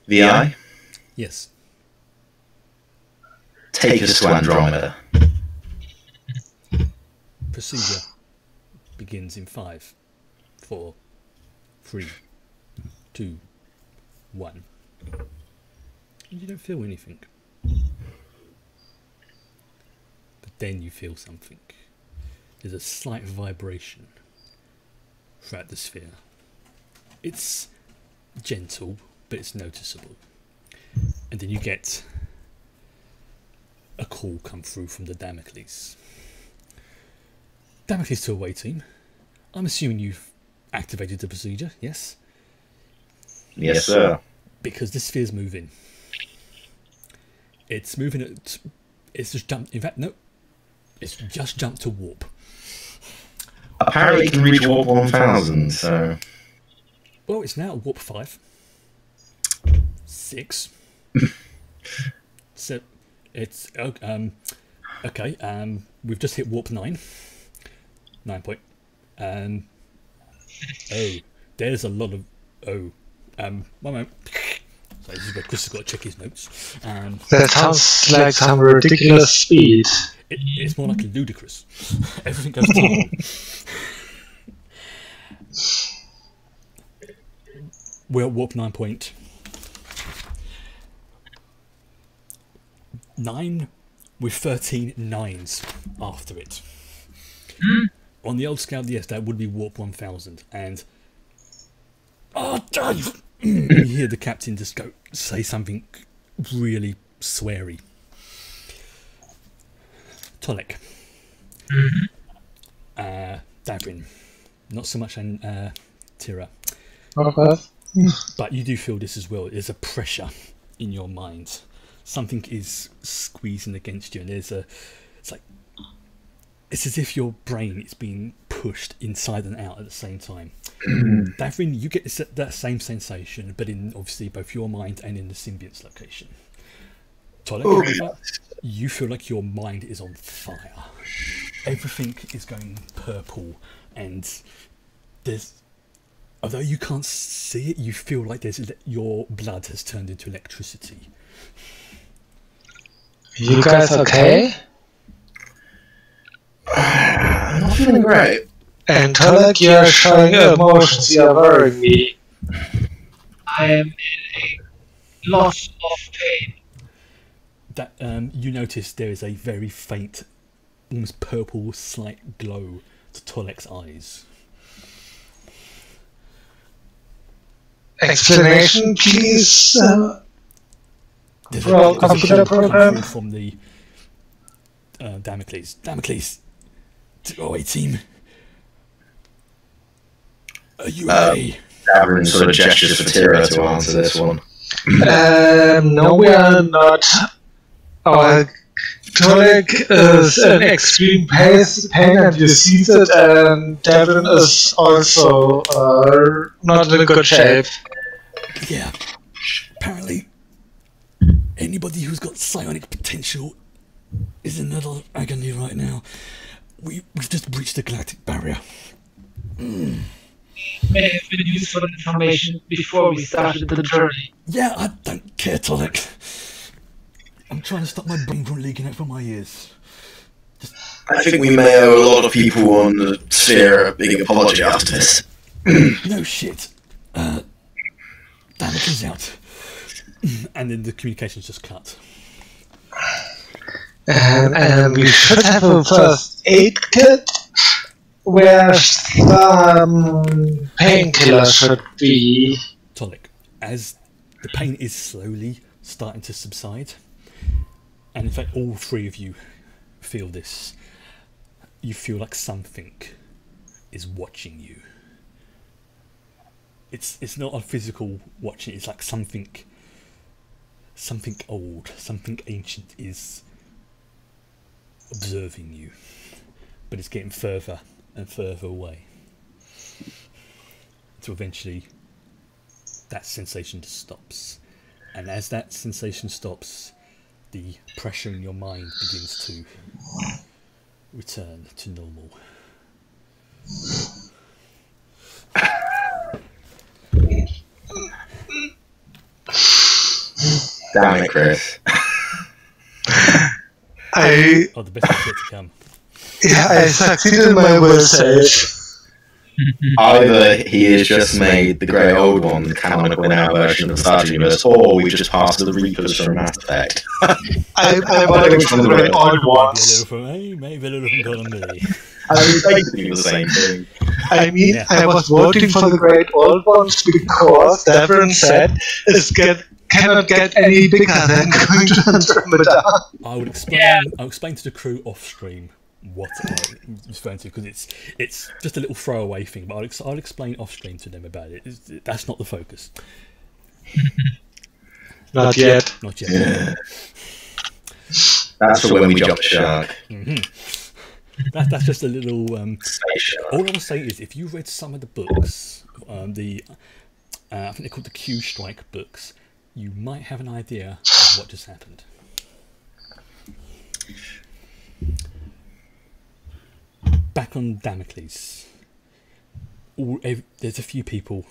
VI? Yes. Take us to Andromeda. Procedure begins in 5, 4, 3, 2, 1. You don't feel anything. But then you feel something. There's a slight vibration throughout the sphere. It's gentle, but it's noticeable. And then you get a call come through from the Damocles. Damocles to away team. I'm assuming you've activated the procedure, yes? Yes, sir. Because the sphere's moving. It's moving at... It's just jumped... In fact, no. It's just jumped to warp. Apparently it can reach warp 1000, so... Well, it's now at warp 5. 6. So, it's... okay, we've just hit warp 9. 9 point. Oh, there's a lot of... one moment. So this is where Chris has got to check his notes. That sounds like some ridiculous speed. It's more like ludicrous. Everything goes down. We're at warp 9.9 with 13 nines after it. On the old scale, yes, that would be warp 1000. And Dave! You hear the captain just say something really sweary. Tolik. Davin. Not so much Tira. But you do feel this as well. There's a pressure in your mind. Something is squeezing against you, and it's as if your brain is being pushed inside and out at the same time. Davin, you get that same sensation, but in obviously both your mind and in the symbiote's location. Tolik, you feel like your mind is on fire. Everything is going purple, and although you can't see it, you feel like your blood has turned into electricity. You guys okay? I'm not feeling great. And Tolik, you're showing emotions, you're worrying me. I am in a lot of pain. That you notice there is a very faint almost purple slight glow to Tolek's eyes. Explanation, please. There's Well, a computer call program. from the Damocles. Damocles, away team. Are you okay? Davin sort of gestures for Tira to answer this one. No, we are not. Our Tolek is in extreme pain, and you see that, and Devin is also not in good shape. Yeah. Apparently, anybody who's got psionic potential is in little agony right now. We've just breached the galactic barrier. May have been useful information before we started the journey. Yeah, I don't care, Tolek. I'm trying to stop my brain from leaking out from my ears. I think we may owe a lot of people on the sphere a big apology after this. No shit. Damocles out. And then the communication's just cut. And we should have a first aid kit where some painkillers should be. Tolek, as the pain is slowly starting to subside, and in fact all three of you feel this, you feel like something is watching you. It's not a physical watching, it's like something old, something ancient is observing you, but it's getting further and further away. So eventually that sensation just stops. And as that sensation stops, the pressure in your mind begins to return to normal. Damn it, Chris. Oh, the best is yet to come. Yeah, I succeeded in my will save. Either he has just made the Grey Old One the canonical now version of the Star Universe, or we've just passed the Reapers from Mass Effect. I'm voting for the Great Old Ones. Maybe a little from God on me. I mean, basically the same thing. I mean, yeah. I was voting for the Great Old Ones because Devin said cannot get any bigger than going to Andromeda. I'll explain to the crew off stream what I'm referring to, because it's just a little throwaway thing, but I'll explain off stream to them about it. That's not the focus. Not yet. Not yet. Yeah. That's for when we jump the shark. That's just a little. All I will say is, if you read some of the books, I think they're called the Q Strike books, you might have an idea of what just happened. Back on Damocles, there's a few people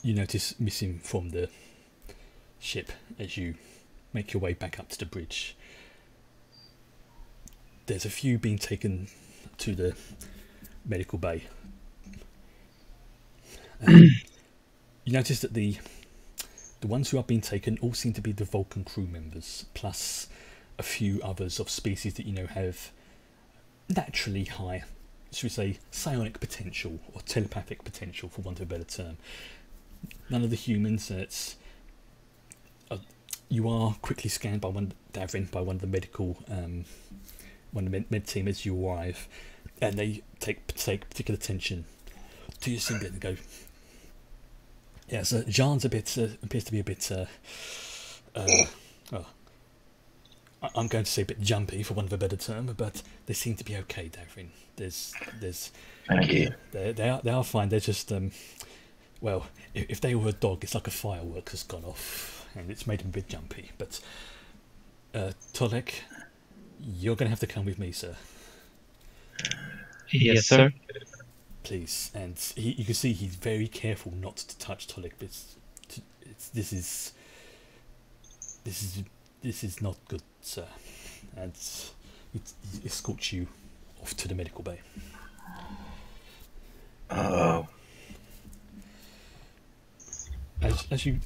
you notice missing from the ship as you make your way back up to the bridge. There's a few being taken to the medical bay. You notice that the ones who are being taken all seem to be the Vulcan crew members, plus a few others of species that you know have naturally high, should we say, psionic potential or telepathic potential, for want of a better term. None of the humans. You are quickly scanned by one of the medical, one of the med team as you arrive, and they take particular attention to your singlet and go, yeah, so Jean's appears to be a bit I'm going to say a bit jumpy, for want of a better term, but they seem to be okay, Davin. Thank you. They are fine. They're just well, if they were a dog, it's like a firework has gone off and it's made them a bit jumpy. But Tolek, you're going to have to come with me, sir. Yes, sir. Please. And you can see he's very careful not to touch Tolek, but this is not good, sir. And he escorts you off to the medical bay. Oh. As you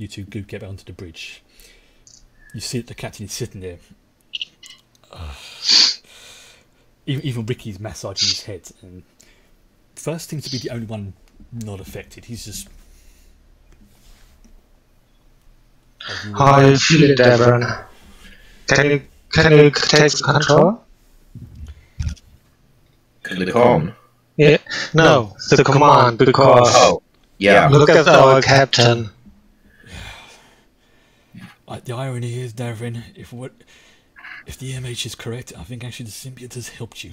two get onto the bridge, you see that the captain is sitting there. even Ricky's massaging his head, and First seems to be the only one not affected. He's just... How are you feeling, Devon? Can you take the control? The con? Yeah. No, the command, because... Oh, yeah. Look at our captain. The irony is, Devon, if the MH is correct, I think actually the symbiote has helped you.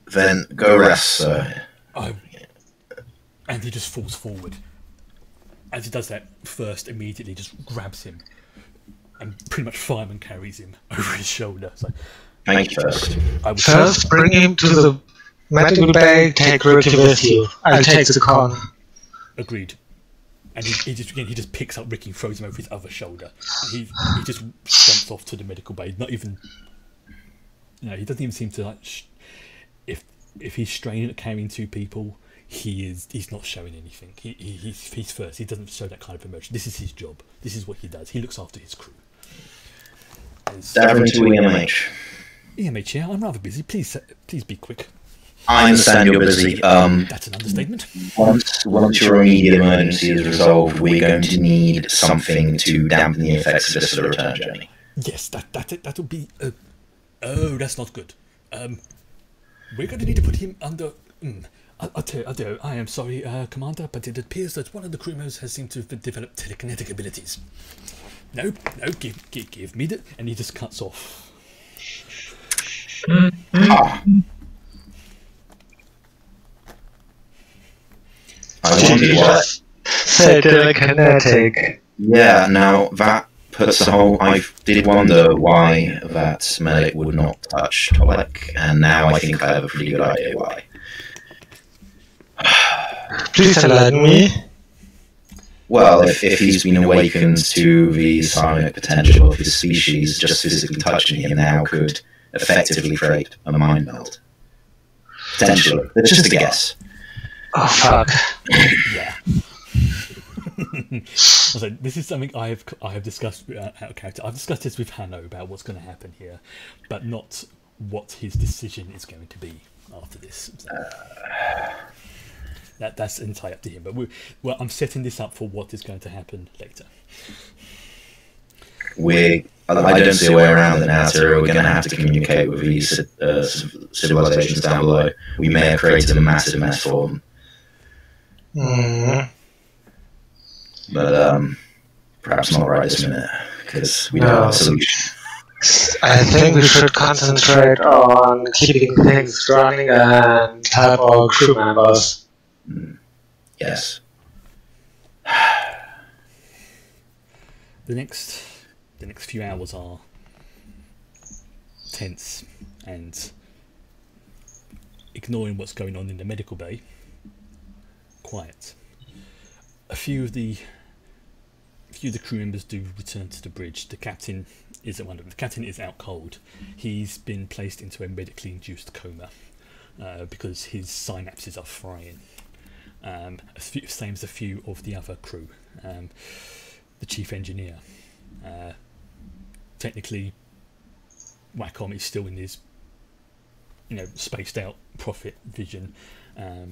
Then go rest, sir. And he just falls forward. As he does that, First immediately just grabs him and pretty much fireman carries him over his shoulder. So, thank you, First. First, bring him to the medical bay, take Ricky with you. I'll take the con. Agreed. And he just picks up Ricky and throws him over his other shoulder. He just stomps off to the medical bay. Not even... he doesn't even seem to like... If he's straining at carrying two people, he's not showing anything. He's First. He doesn't show that kind of emotion. This is his job. This is what he does. He looks after his crew. Davin to EMH. EMH, yeah, I'm rather busy. Please be quick. I understand you're busy. That's an understatement. Once your immediate emergency is resolved, we're going to need something to dampen the effects of this for the return journey. Yes, that'll be... oh, that's not good. We're going to need to put him under... I'll tell you, I am sorry, Commander, but it appears that one of the crew members has seemed to have developed telekinetic abilities. No, give me the... And he just cuts off. I wondered what... Say telekinetic. Yeah, now that puts the whole... I did wonder why that medic would not touch Tolek, and now I think I have a pretty good idea why. Please enlighten me. Well, if he's been awakened to the psionic potential of his species, just physically touching him now could effectively create a mind meld. Potentially. It's just a guess. Oh, fuck. Yeah. So this is something I have discussed out of character. I've discussed this with Hanno about what's going to happen here, but not what his decision is going to be after this. So that's entirely up to him. But I'm setting this up for what is going to happen later. I don't see a way around it now, Tyrell. We're going to have to communicate with these civilizations down below. We may have created a massive mess for them. But perhaps not right this minute, because we don't have a solution. I think we should concentrate on keeping things running and help our crew members. Yes. The next few hours are tense, and ignoring what's going on in the medical bay, quiet. A few of the crew members do return to the bridge. The captain is at one of them. The captain is out cold. He's been placed into a medically induced coma because his synapses are frying. Same as a few of the other crew. The chief engineer. Technically, Wacom is still in his, spaced out prophet vision. A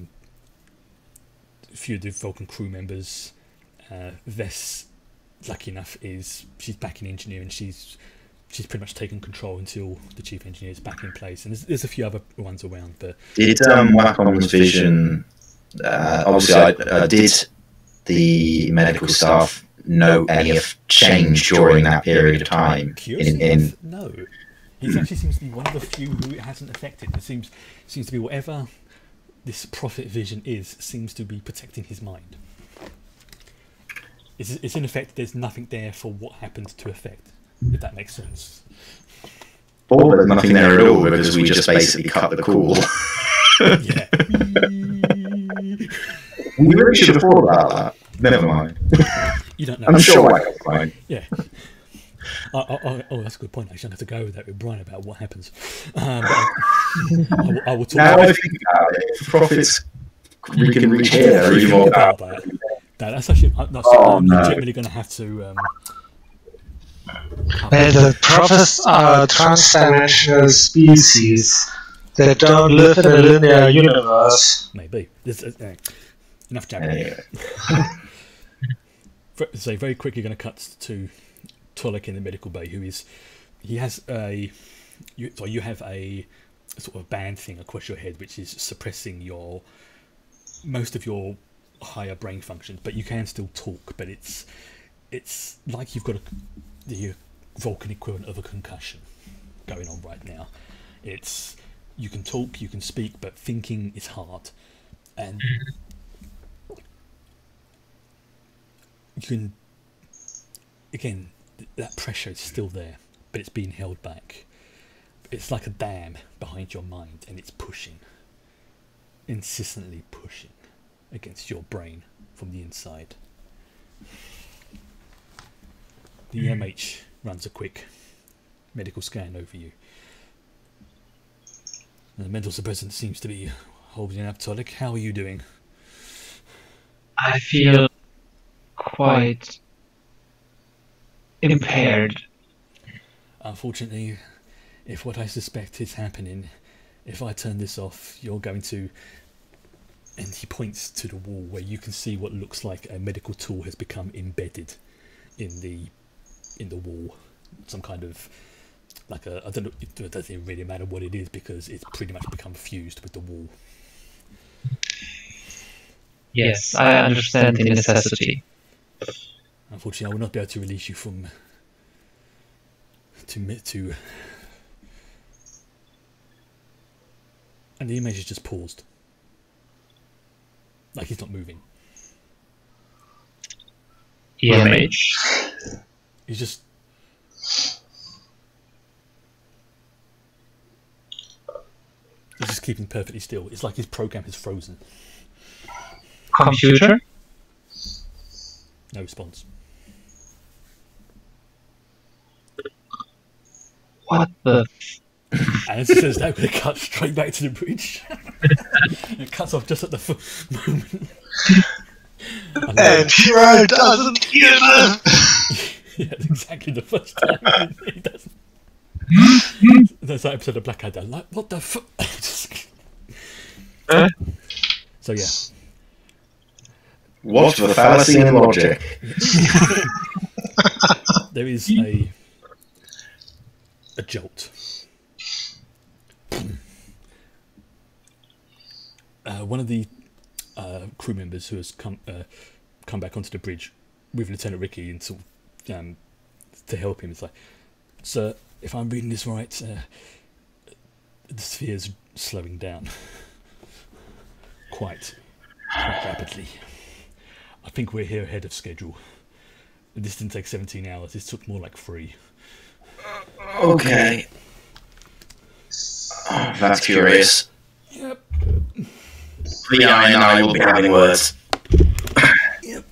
few of the Vulcan crew members. Vess, lucky enough, she's back in engineering. She's pretty much taken control until the chief engineer is back in place. And there's a few other ones around. But did Wacom's vision? Obviously, did the medical staff know any change during that period of time? No. He actually seems to be one of the few who it hasn't affected. It seems to be whatever this prophet vision seems to be protecting his mind. It's in effect, there's nothing there for what happened to affect, if that makes sense. Or there's nothing there at all because we just basically cut the call. Yeah. We really should have thought about that. Never mind. You don't know. I'm sure I can find. Yeah. Oh, that's a good point. Actually, I'm going to have to go with that with Brian about what happens. I will talk now about I think about it. If prophets can reach here, or even more about that. That's actually... I'm legitimately going to have to Well, the prophets are trans-dimensional species that don't live in a linear universe. Maybe. Enough jabbing. Anyway. So very quickly going to cut to Tolek in the medical bay, you have a sort of band thing across your head which is suppressing most of your higher brain functions, but you can still talk, but it's like you've got the Vulcan equivalent of a concussion going on right now. You can talk, you can speak, but thinking is hard, and you can, again, that pressure is still there, but it's being held back. It's like a dam behind your mind, and it's pushing, insistently pushing against your brain from the inside. The MH runs a quick medical scan over you. And the mental suppressant seems to be holding up. Tolek, how are you doing? I feel quite impaired. Unfortunately, if what I suspect is happening, if I turn this off, you're going to... And he points to the wall where you can see what looks like a medical tool has become embedded in the wall. Some kind of, like I don't know, it doesn't really matter what it is because it's pretty much become fused with the wall. Yes, I understand the necessity. Unfortunately, I will not be able to release you from to and the image is just paused. Like he's not moving. EMH. He's just keeping perfectly still. It's like his program has frozen. Computer? No response. What the? And as it says that, we're going to cut straight back to the bridge. It cuts off just at the moment. And Hero doesn't hear them! Yeah, that's exactly the first time he doesn't. There's that episode of Blackadder, like, what the fuck? So, yeah. What the fallacy in logic? There is a jolt. One of the crew members who has come back onto the bridge with Lieutenant Ricky and sort of to help him is like, "Sir, if I'm reading this right, the sphere's slowing down quite rapidly. I think we're here ahead of schedule. This didn't take 17 hours. This took more like 3. Okay. Oh, that's curious. Yep. The I and I will be having words. Yep.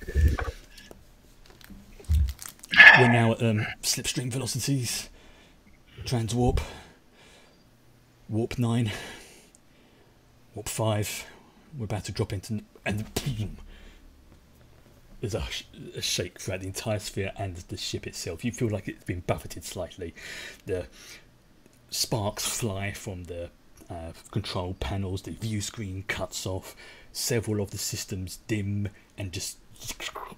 We're now at slipstream velocities. Transwarp. Warp 9. Warp 5. We're about to drop into... And there's a shake throughout the entire sphere and the ship itself. You feel like it's been buffeted slightly. The sparks fly from the control panels. The view screen cuts off. Several of the systems dim and just...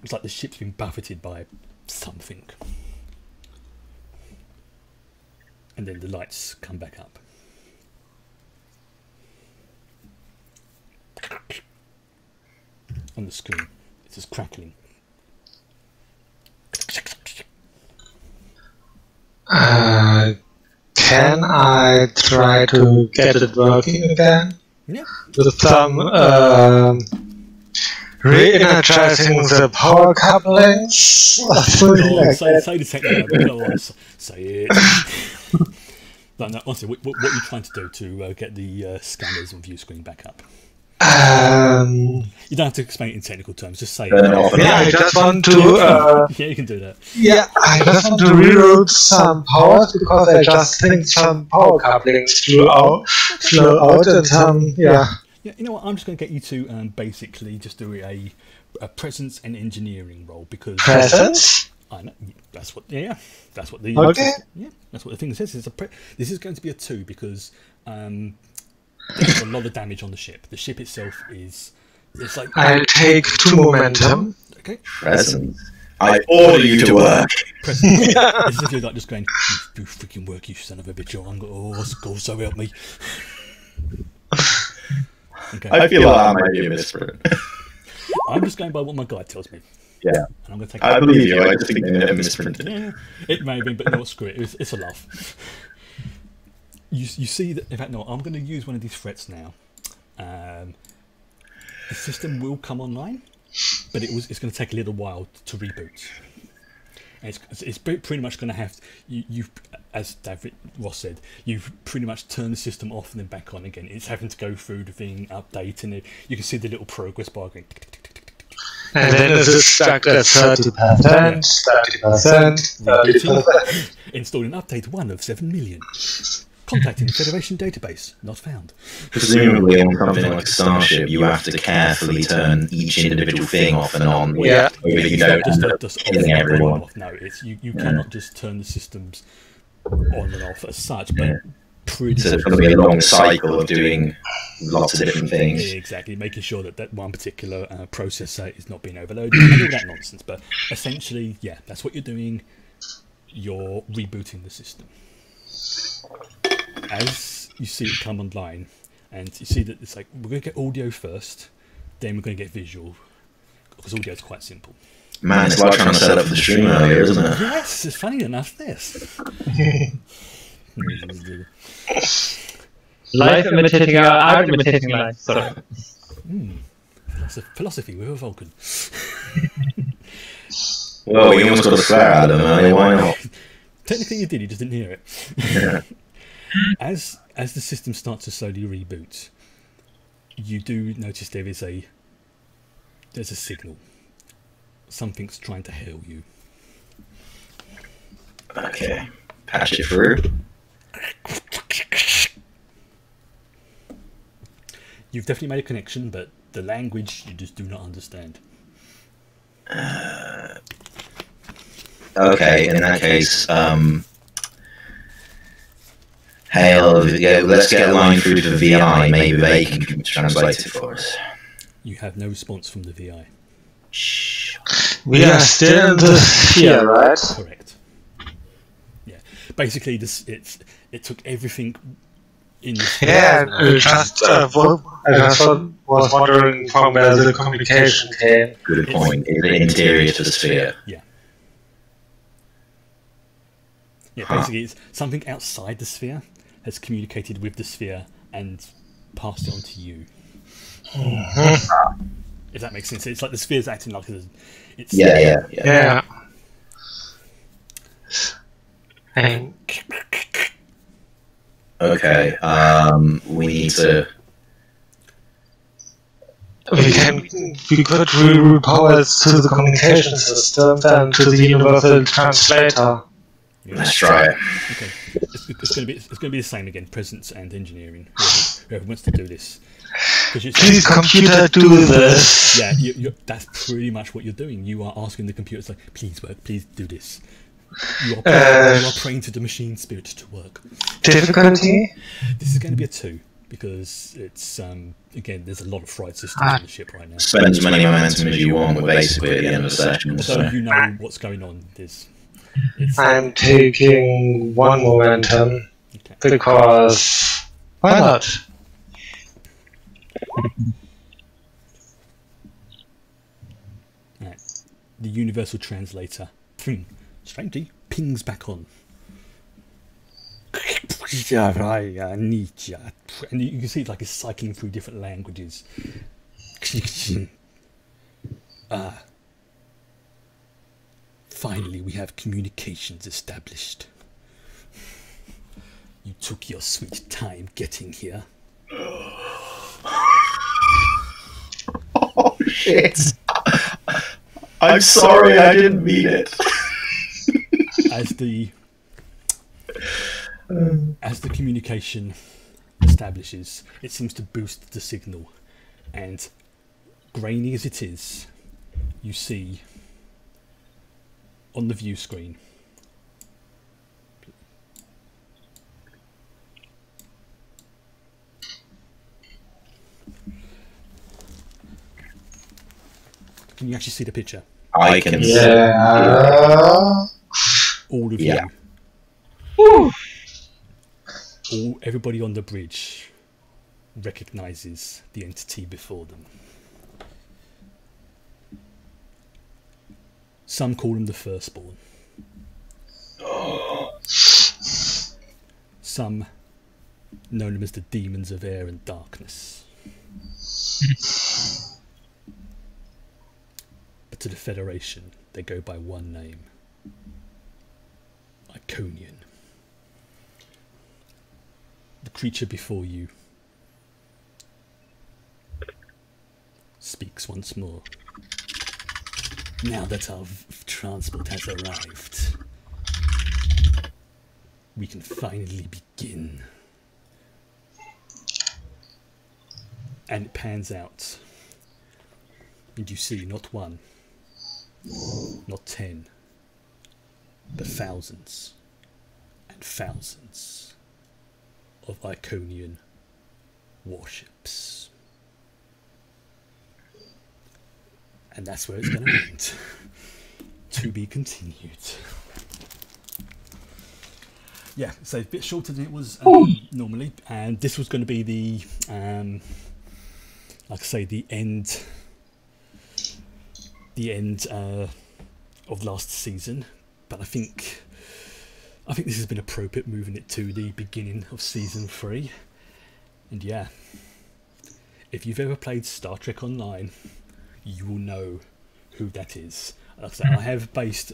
It's like the ship's been buffeted by something. And then the lights come back up. On the screen, it's just crackling. Can I try to get it working again? Yeah. With some re-energizing the power couplings? Say the technical. Go on, say it. No, honestly, what are you trying to do to get the scanners and view screen back up? You don't have to explain it in technical terms. Just say it. Yeah, I just want to. Yeah, you can do that. Yeah, I just want to reroute some powers because I just think some power couplings flow out and some. Yeah. Yeah, you know what? I'm just going to get you to basically just do a presence and engineering roll because presence. I know. That's what. Yeah, that's what the. Okay. Yeah, that's what the thing says. This is going to be a 2 because there's a lot of damage on the ship. The ship itself is. It's like. I'll take 2 momentum. Okay. Presence. I order you to work. It's as if you're like just going, "You do freaking work, you son of a bitch!" Or I'm going, "Oh, so help me." Okay. I feel like I might be a misprint. I'm just going by what my guide tells me. Yeah. And I'm going to take. I believe you. I just think they may have misprinted. Yeah, it may have been, but you know what? Screw it. It's a laugh. You see that? In fact, no. I'm going to use one of these threats now. The system will come online, but it's going to take a little while to reboot. And it's pretty much going to have you, as David Ross said, you've pretty much turned the system off and then back on again. It's having to go through the thing, updating it. You can see the little progress bar going. And then it's stuck at 30%, 30%, 30%. Installing update 1 of 7 million. Contacting Federation database. Not found. Presumably on something like a Starship, you have to carefully turn each individual thing off and on. Yeah. You don't end up killing everyone. No, it's you cannot just turn the systems on and off as such, but pretty So it's going to be a long cycle of doing lots of different things. Yeah, exactly, making sure that one particular processor is not being overloaded and all that nonsense. But essentially, yeah, that's what you're doing. You're rebooting the system. As you see it come online, and you see that it's like we're going to get audio first, then we're going to get visual, because audio is quite simple. Man, it's like trying to set up the stream earlier, isn't it? Yes, it's funny enough. This. Life imitating art, imitating life. Sorry. That's a philosophy with a Vulcan. Well, we almost got a swear out of them earlier, why not? Technically you did, you just didn't hear it. Yeah. As the system starts to slowly reboot, you do notice there's a signal. Something's trying to hail you. Okay, patch it through. You've definitely made a connection, but the language you just do not understand. Okay, in that case, hail, yeah, let's get a line through to the VI, maybe they can translate it for us. You have no response from the VI. Shh. We are still in the sphere, right? Correct. Yeah. Basically, it took everything in the sphere. Yeah, I just was wondering from where the communication came. Good point. Is it interior to the sphere? Yeah. Yeah, basically it's something outside the sphere has communicated with the sphere and passed it on to you. If that makes sense. It's like the sphere's acting like it's... Yeah. And Okay, we need to... we could reroute powers to the communication system and to the universal translator. Yeah. Let's try it. Okay. It's going to be the same again. Presence and engineering. Whoever wants to do this. Please, computer, do this. Yeah, that's pretty much what you're doing. You are asking the computer, it's like, please work, please do this. You are praying to the machine spirit to work. Difficulty? This is going to be a 2 because it's again, there's a lot of fried systems on the ship right now. Spend as many momentum as you want, we're basically at the end of the session. So you know what's going on. I'm taking 1 momentum because why not? Right. The universal translator, strangely, pings back on. And you can see it's like it's cycling through different languages. Finally, we have communications established. You took your sweet time getting here. Oh shit! I'm sorry, I didn't mean it. As the communication establishes, it seems to boost the signal, and grainy as it is, you see on the view screen. Can you actually see the picture? I can see. All of Yeah. you. Everybody on the bridge recognizes the entity before them. Some call him the firstborn. Some know him as the demons of air and darkness. But to the Federation, they go by one name: Iconian. The creature before you speaks once more. Now that our transport has arrived, we can finally begin. And it pans out, and you see not one, not 10, but thousands and thousands of Iconian warships. And that's where it's going to end. To be continued. Yeah, so a bit shorter than it was normally, and this was going to be the, like I say, the end of last season. But I think this has been appropriate, moving it to the beginning of season 3. And yeah, if you've ever played Star Trek Online, you will know who that is. Like I said, I have based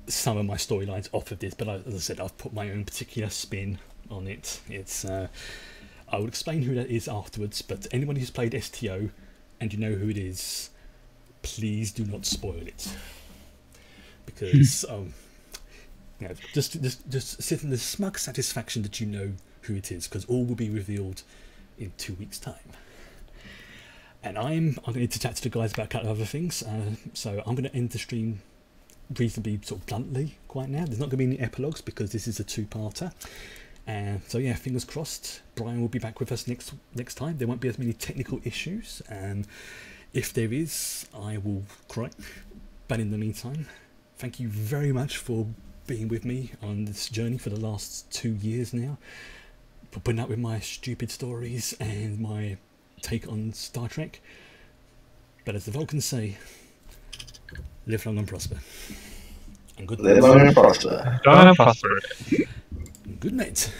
some of my storylines off of this, but as I said, I've put my own particular spin on it. It's I will explain who that is afterwards, but anyone who's played STO and you know who it is, please do not spoil it, because you know, just sit in the smug satisfaction that you know who it is, because all will be revealed in 2 weeks' time. And I'm going to need to chat to the guys about a couple of other things, so I'm going to end the stream reasonably sort of bluntly quite now. There's not going to be any epilogues because this is a 2-parter. So yeah, fingers crossed Brian will be back with us next time. There won't be as many technical issues, and if there is, I will cry. But in the meantime, thank you very much for being with me on this journey for the last 2 years now, for putting up with my stupid stories and my take on Star Trek. But as the Vulcans say, live long and prosper. And good night. Live long and prosper. Don't prosper. Good night.